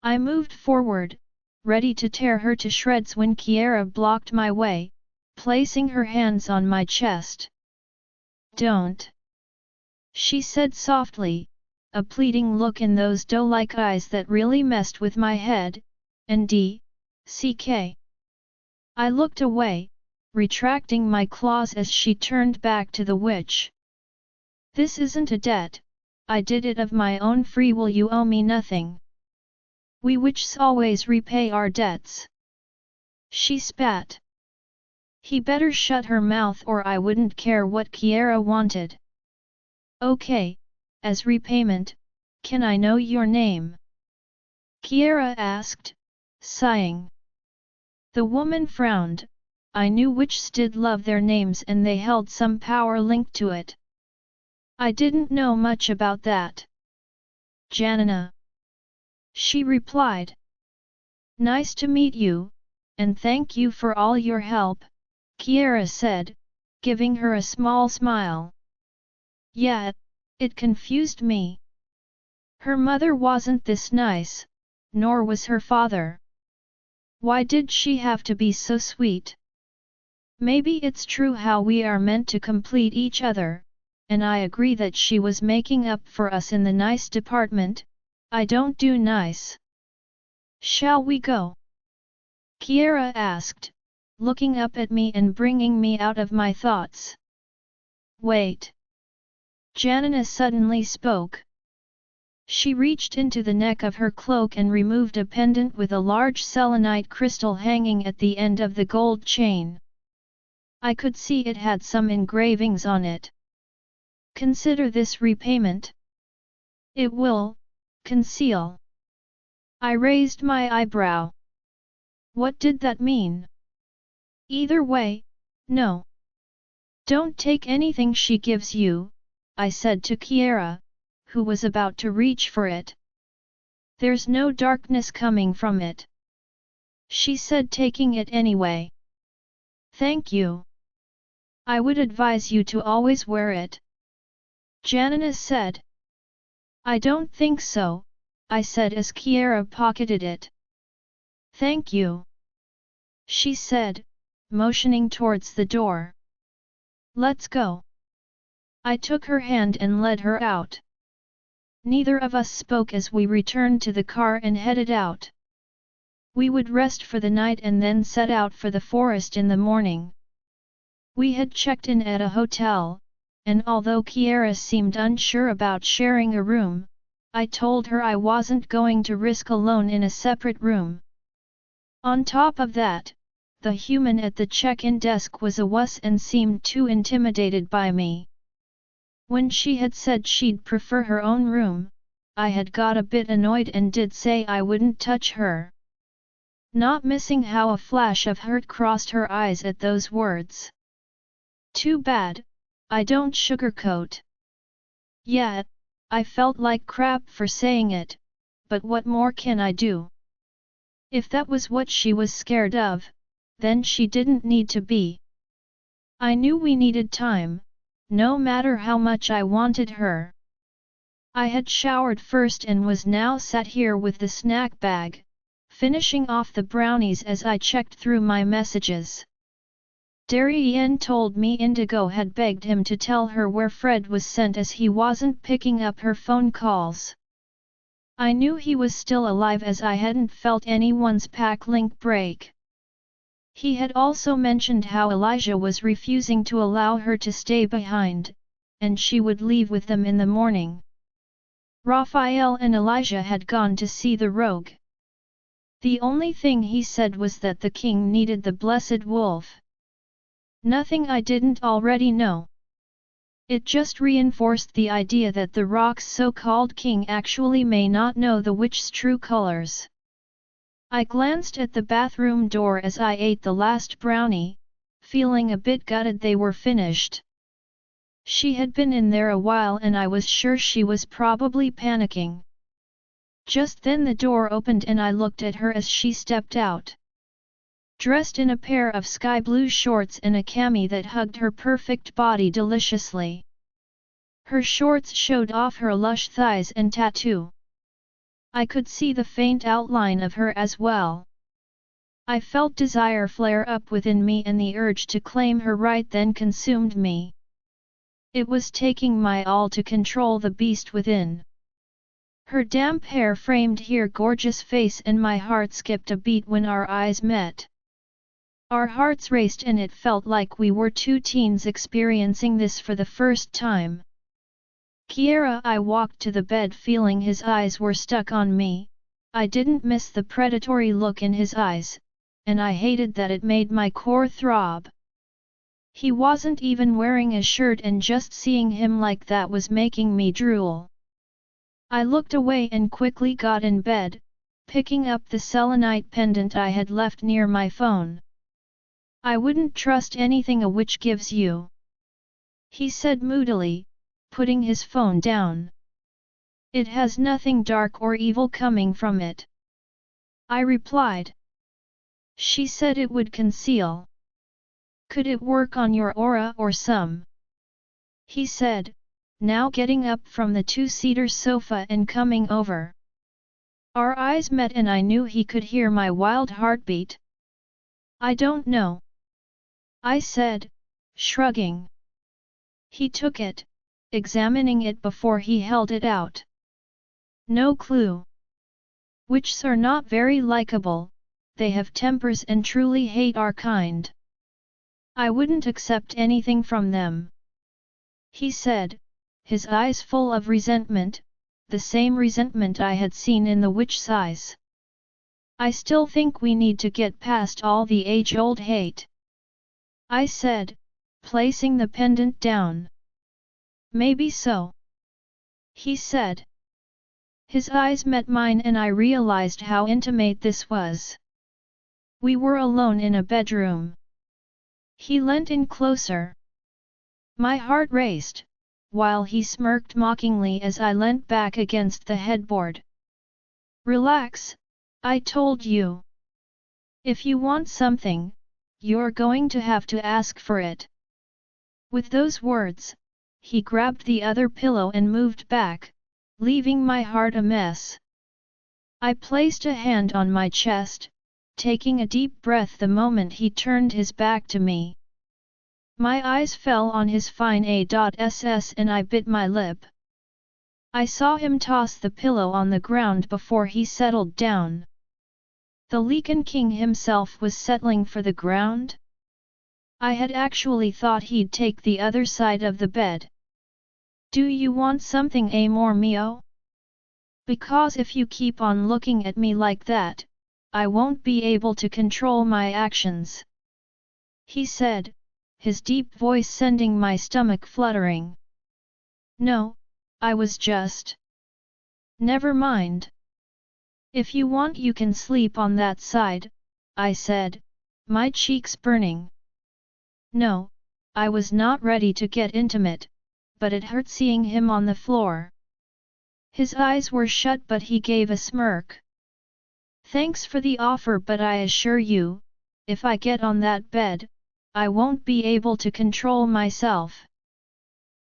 I moved forward, ready to tear her to shreds when Kiera blocked my way, placing her hands on my chest. "Don't," she said softly, a pleading look in those doe-like eyes that really messed with my head. "CK." I looked away, retracting my claws as she turned back to the witch. "This isn't a debt, I did it of my own free will, you owe me nothing. We witches always repay our debts." She spat. He better shut her mouth or I wouldn't care what Kiera wanted. "Okay, as repayment, can I know your name?" Kiera asked, sighing. The woman frowned. I knew witches did love their names and they held some power linked to it. I didn't know much about that. "Janina," she replied. "Nice to meet you, and thank you for all your help," Kiera said, giving her a small smile. "Yeah, it confused me. Her mother wasn't this nice, nor was her father. Why did she have to be so sweet? Maybe it's true how we are meant to complete each other, and I agree that she was making up for us in the nice department. I don't do nice. Shall we go?" Kiera asked, looking up at me and bringing me out of my thoughts. "Wait." Janina suddenly spoke. She reached into the neck of her cloak and removed a pendant with a large selenite crystal hanging at the end of the gold chain. I could see it had some engravings on it. "Consider this repayment. It will conceal." I raised my eyebrow. What did that mean? "Either way, no. Don't take anything she gives you," I said to Kiera, who was about to reach for it. "There's no darkness coming from it," she said, taking it anyway. "Thank you. I would advise you to always wear it," Janina said. "I don't think so," I said as Kiera pocketed it. "Thank you," she said, motioning towards the door. "Let's go." I took her hand and led her out. Neither of us spoke as we returned to the car and headed out. We would rest for the night and then set out for the forest in the morning. We had checked in at a hotel, and although Kiera seemed unsure about sharing a room, I told her I wasn't going to risk alone in a separate room. On top of that, the human at the check-in desk was a wuss and seemed too intimidated by me. When she had said she'd prefer her own room, I had got a bit annoyed and did say I wouldn't touch her. Not missing how a flash of hurt crossed her eyes at those words. Too bad, I don't sugarcoat. Yeah, I felt like crap for saying it, but what more can I do? If that was what she was scared of, then she didn't need to be. I knew we needed time, no matter how much I wanted her. I had showered first and was now sat here with the snack bag, finishing off the brownies as I checked through my messages. Darien told me Indigo had begged him to tell her where Fred was sent as he wasn't picking up her phone calls. I knew he was still alive as I hadn't felt anyone's pack link break. He had also mentioned how Elijah was refusing to allow her to stay behind, and she would leave with them in the morning. Raphael and Elijah had gone to see the rogue. The only thing he said was that the king needed the blessed wolf. Nothing I didn't already know. It just reinforced the idea that the rock's so-called king actually may not know the witch's true colors. I glanced at the bathroom door as I ate the last brownie, feeling a bit gutted they were finished. She had been in there a while and I was sure she was probably panicking. Just then the door opened and I looked at her as she stepped out. Dressed in a pair of sky blue shorts and a cami that hugged her perfect body deliciously. Her shorts showed off her lush thighs and tattoo. I could see the faint outline of her as well. I felt desire flare up within me and the urge to claim her right then consumed me. It was taking my all to control the beast within. Her damp hair framed her gorgeous face and my heart skipped a beat when our eyes met. Our hearts raced and it felt like we were two teens experiencing this for the first time. Kiera, I walked to the bed feeling his eyes were stuck on me. I didn't miss the predatory look in his eyes, and I hated that it made my core throb. He wasn't even wearing a shirt and just seeing him like that was making me drool. I looked away and quickly got in bed, picking up the selenite pendant I had left near my phone. I wouldn't trust anything a witch gives you, he said moodily, putting his phone down. It has nothing dark or evil coming from it, I replied. She said it would conceal. Could it work on your aura or some? He said, now getting up from the two-seater sofa and coming over. Our eyes met and I knew he could hear my wild heartbeat. I don't know, I said, shrugging. He took it, examining it before he held it out. No clue. Witches are not very likable, they have tempers and truly hate our kind. I wouldn't accept anything from them, he said, his eyes full of resentment, the same resentment I had seen in the witch's eyes. I still think we need to get past all the age-old hate, I said, placing the pendant down. Maybe so, he said. His eyes met mine and I realized how intimate this was. We were alone in a bedroom. He leant in closer. My heart raced, while he smirked mockingly as I leant back against the headboard. Relax, I told you. If you want something, you're going to have to ask for it. With those words, he grabbed the other pillow and moved back, leaving my heart a mess. I placed a hand on my chest, taking a deep breath the moment he turned his back to me. My eyes fell on his fine A.SS and I bit my lip. I saw him toss the pillow on the ground before he settled down. The Lycan king himself was settling for the ground? I had actually thought he'd take the other side of the bed. Do you want something more Mio? Because if you keep on looking at me like that, I won't be able to control my actions, he said, his deep voice sending my stomach fluttering. No, I was just. Never mind. If you want you can sleep on that side, I said, my cheeks burning. No, I was not ready to get intimate, but it hurt seeing him on the floor. His eyes were shut but he gave a smirk. Thanks for the offer but I assure you, if I get on that bed, I won't be able to control myself,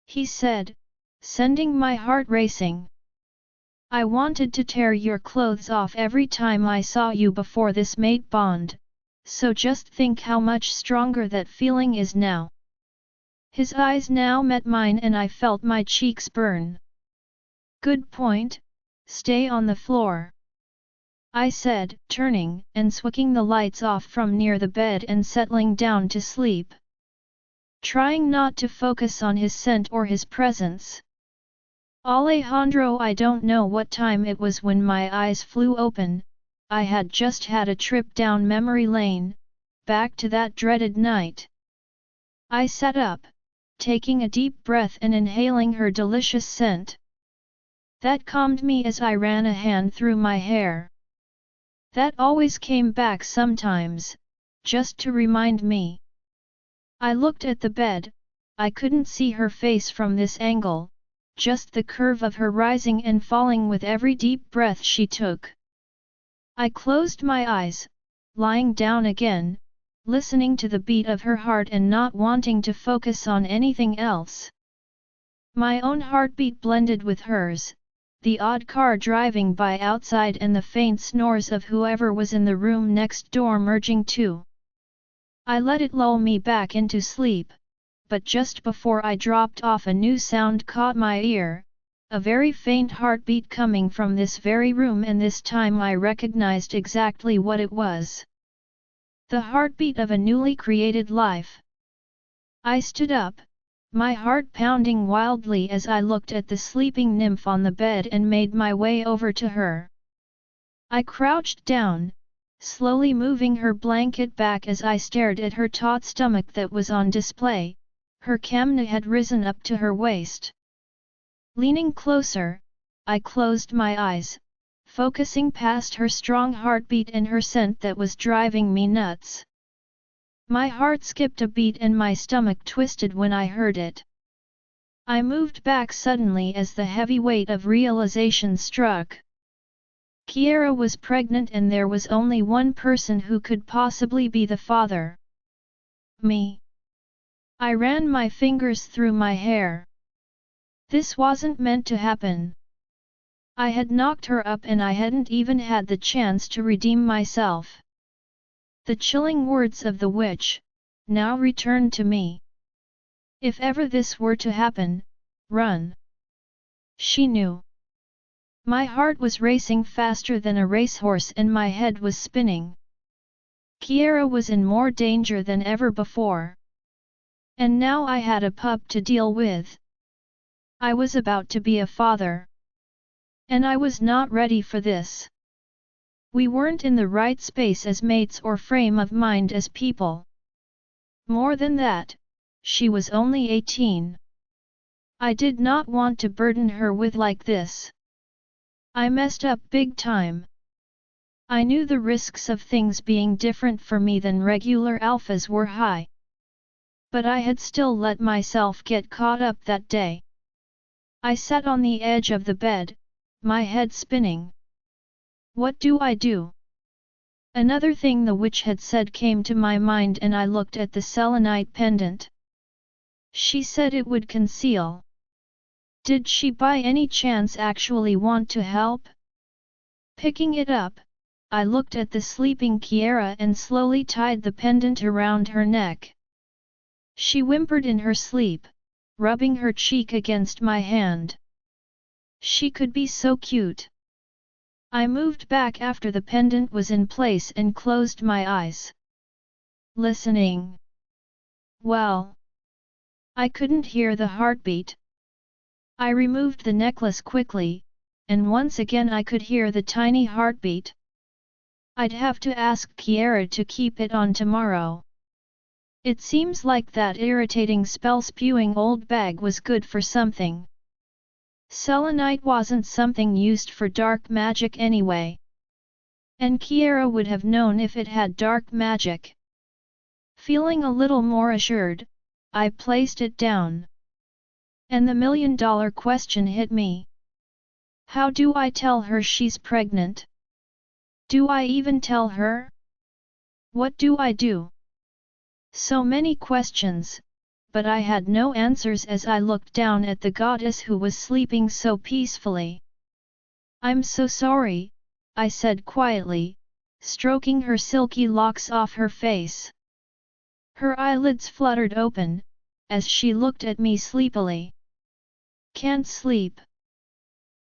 he said, sending my heart racing. I wanted to tear your clothes off every time I saw you before this mate bond, so just think how much stronger that feeling is now. His eyes now met mine and I felt my cheeks burn. Good point, stay on the floor, I said, turning and switching the lights off from near the bed and settling down to sleep, trying not to focus on his scent or his presence. Alejandro, I don't know what time it was when my eyes flew open. I had just had a trip down memory lane, back to that dreaded night. I sat up, taking a deep breath and inhaling her delicious scent. That calmed me as I ran a hand through my hair. That always came back sometimes, just to remind me. I looked at the bed, I couldn't see her face from this angle, just the curve of her rising and falling with every deep breath she took. I closed my eyes, lying down again, listening to the beat of her heart and not wanting to focus on anything else. My own heartbeat blended with hers, the odd car driving by outside and the faint snores of whoever was in the room next door merging too. I let it lull me back into sleep, but just before I dropped off a new sound caught my ear, a very faint heartbeat coming from this very room, and this time I recognized exactly what it was. The heartbeat of a newly created life. I stood up, my heart pounding wildly as I looked at the sleeping nymph on the bed and made my way over to her. I crouched down, slowly moving her blanket back as I stared at her taut stomach that was on display. Her kamna had risen up to her waist. Leaning closer, I closed my eyes, focusing past her strong heartbeat and her scent that was driving me nuts. My heart skipped a beat and my stomach twisted when I heard it. I moved back suddenly as the heavy weight of realization struck. Kiera was pregnant and there was only one person who could possibly be the father. Me. I ran my fingers through my hair. This wasn't meant to happen. I had knocked her up and I hadn't even had the chance to redeem myself. The chilling words of the witch now returned to me. If ever this were to happen, run. She knew. My heart was racing faster than a racehorse and my head was spinning. Kiera was in more danger than ever before. And now I had a pup to deal with. I was about to be a father. And I was not ready for this. We weren't in the right space as mates or frame of mind as people. More than that, she was only 18. I did not want to burden her with like this. I messed up big time. I knew the risks of things being different for me than regular alphas were high. But I had still let myself get caught up that day. I sat on the edge of the bed, my head spinning. What do I do? Another thing the witch had said came to my mind and I looked at the selenite pendant. She said it would conceal. Did she by any chance actually want to help? Picking it up, I looked at the sleeping Kiera and slowly tied the pendant around her neck. She whimpered in her sleep, rubbing her cheek against my hand. She could be so cute. I moved back after the pendant was in place and closed my eyes. Listening. Well. I couldn't hear the heartbeat. I removed the necklace quickly, and once again I could hear the tiny heartbeat. I'd have to ask Kiera to keep it on tomorrow. It seems like that irritating spell-spewing old bag was good for something. Selenite wasn't something used for dark magic anyway. And Kiera would have known if it had dark magic. Feeling a little more assured, I placed it down. And the million-dollar question hit me. How do I tell her she's pregnant? Do I even tell her? What do I do? So many questions, but I had no answers as I looked down at the goddess who was sleeping so peacefully. I'm so sorry, I said quietly, stroking her silky locks off her face. Her eyelids fluttered open, as she looked at me sleepily. Can't sleep.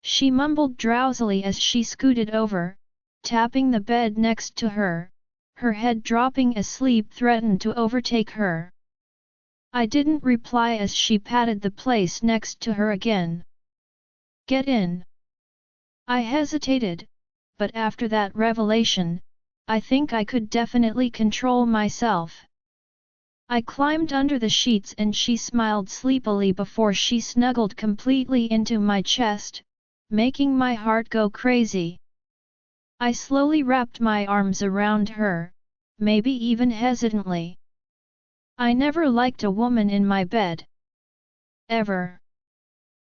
She mumbled drowsily as she scooted over, tapping the bed next to her, her head dropping as sleep threatened to overtake her. I didn't reply as she patted the place next to her again. Get in. I hesitated, but after that revelation, I think I could definitely control myself. I climbed under the sheets and she smiled sleepily before she snuggled completely into my chest, making my heart go crazy. I slowly wrapped my arms around her, maybe even hesitantly. I never liked a woman in my bed. Ever.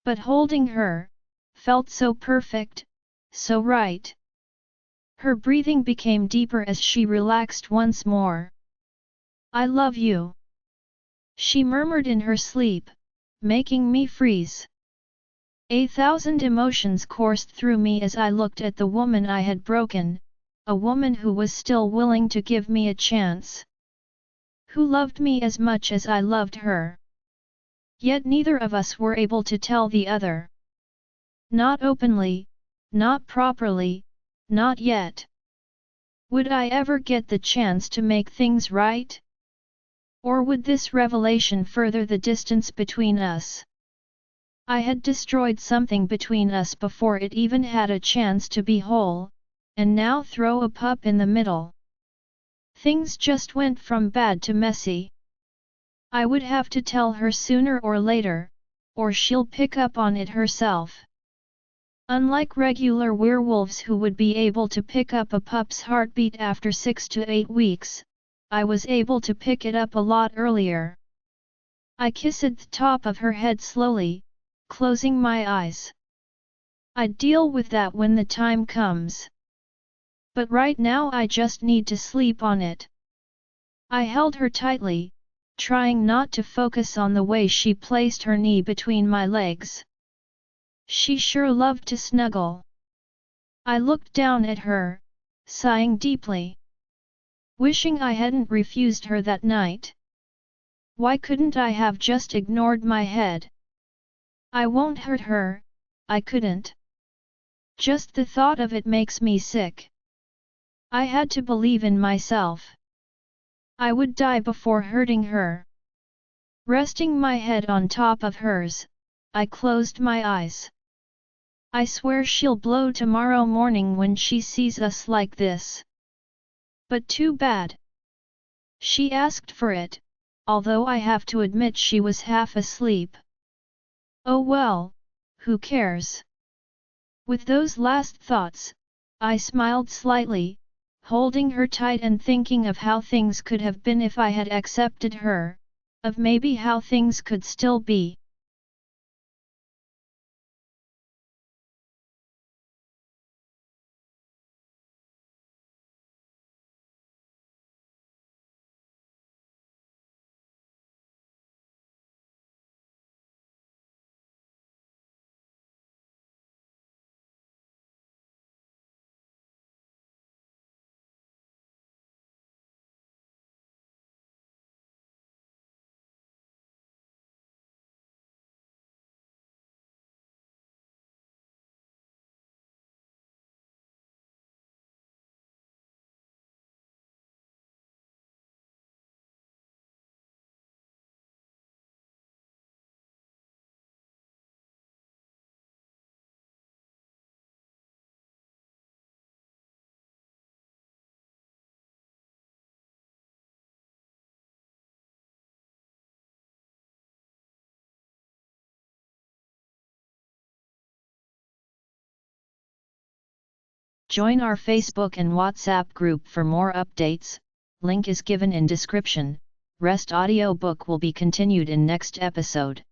But holding her felt so perfect, so right. Her breathing became deeper as she relaxed once more. I love you. She murmured in her sleep, making me freeze. 1,000 emotions coursed through me as I looked at the woman I had broken, a woman who was still willing to give me a chance. Who loved me as much as I loved her. Yet neither of us were able to tell the other. Not openly, not properly, not yet. Would I ever get the chance to make things right? Or would this revelation further the distance between us? I had destroyed something between us before it even had a chance to be whole, and now throw a pup in the middle. Things just went from bad to messy. I would have to tell her sooner or later, or she'll pick up on it herself. Unlike regular werewolves who would be able to pick up a pup's heartbeat after 6 to 8 weeks, I was able to pick it up a lot earlier. I kissed the top of her head slowly, closing my eyes. I'd deal with that when the time comes. But right now I just need to sleep on it. I held her tightly, trying not to focus on the way she placed her knee between my legs. She sure loved to snuggle. I looked down at her, sighing deeply. Wishing I hadn't refused her that night. Why couldn't I have just ignored my head? I won't hurt her, I couldn't. Just the thought of it makes me sick. I had to believe in myself. I would die before hurting her. Resting my head on top of hers, I closed my eyes. I swear she'll blow tomorrow morning when she sees us like this. But too bad. She asked for it, although I have to admit she was half asleep. Oh well, who cares? With those last thoughts, I smiled slightly, holding her tight and thinking of how things could have been if I had accepted her, of maybe how things could still be. Join our Facebook and WhatsApp group for more updates, link is given in description. Rest audiobook will be continued in next episode.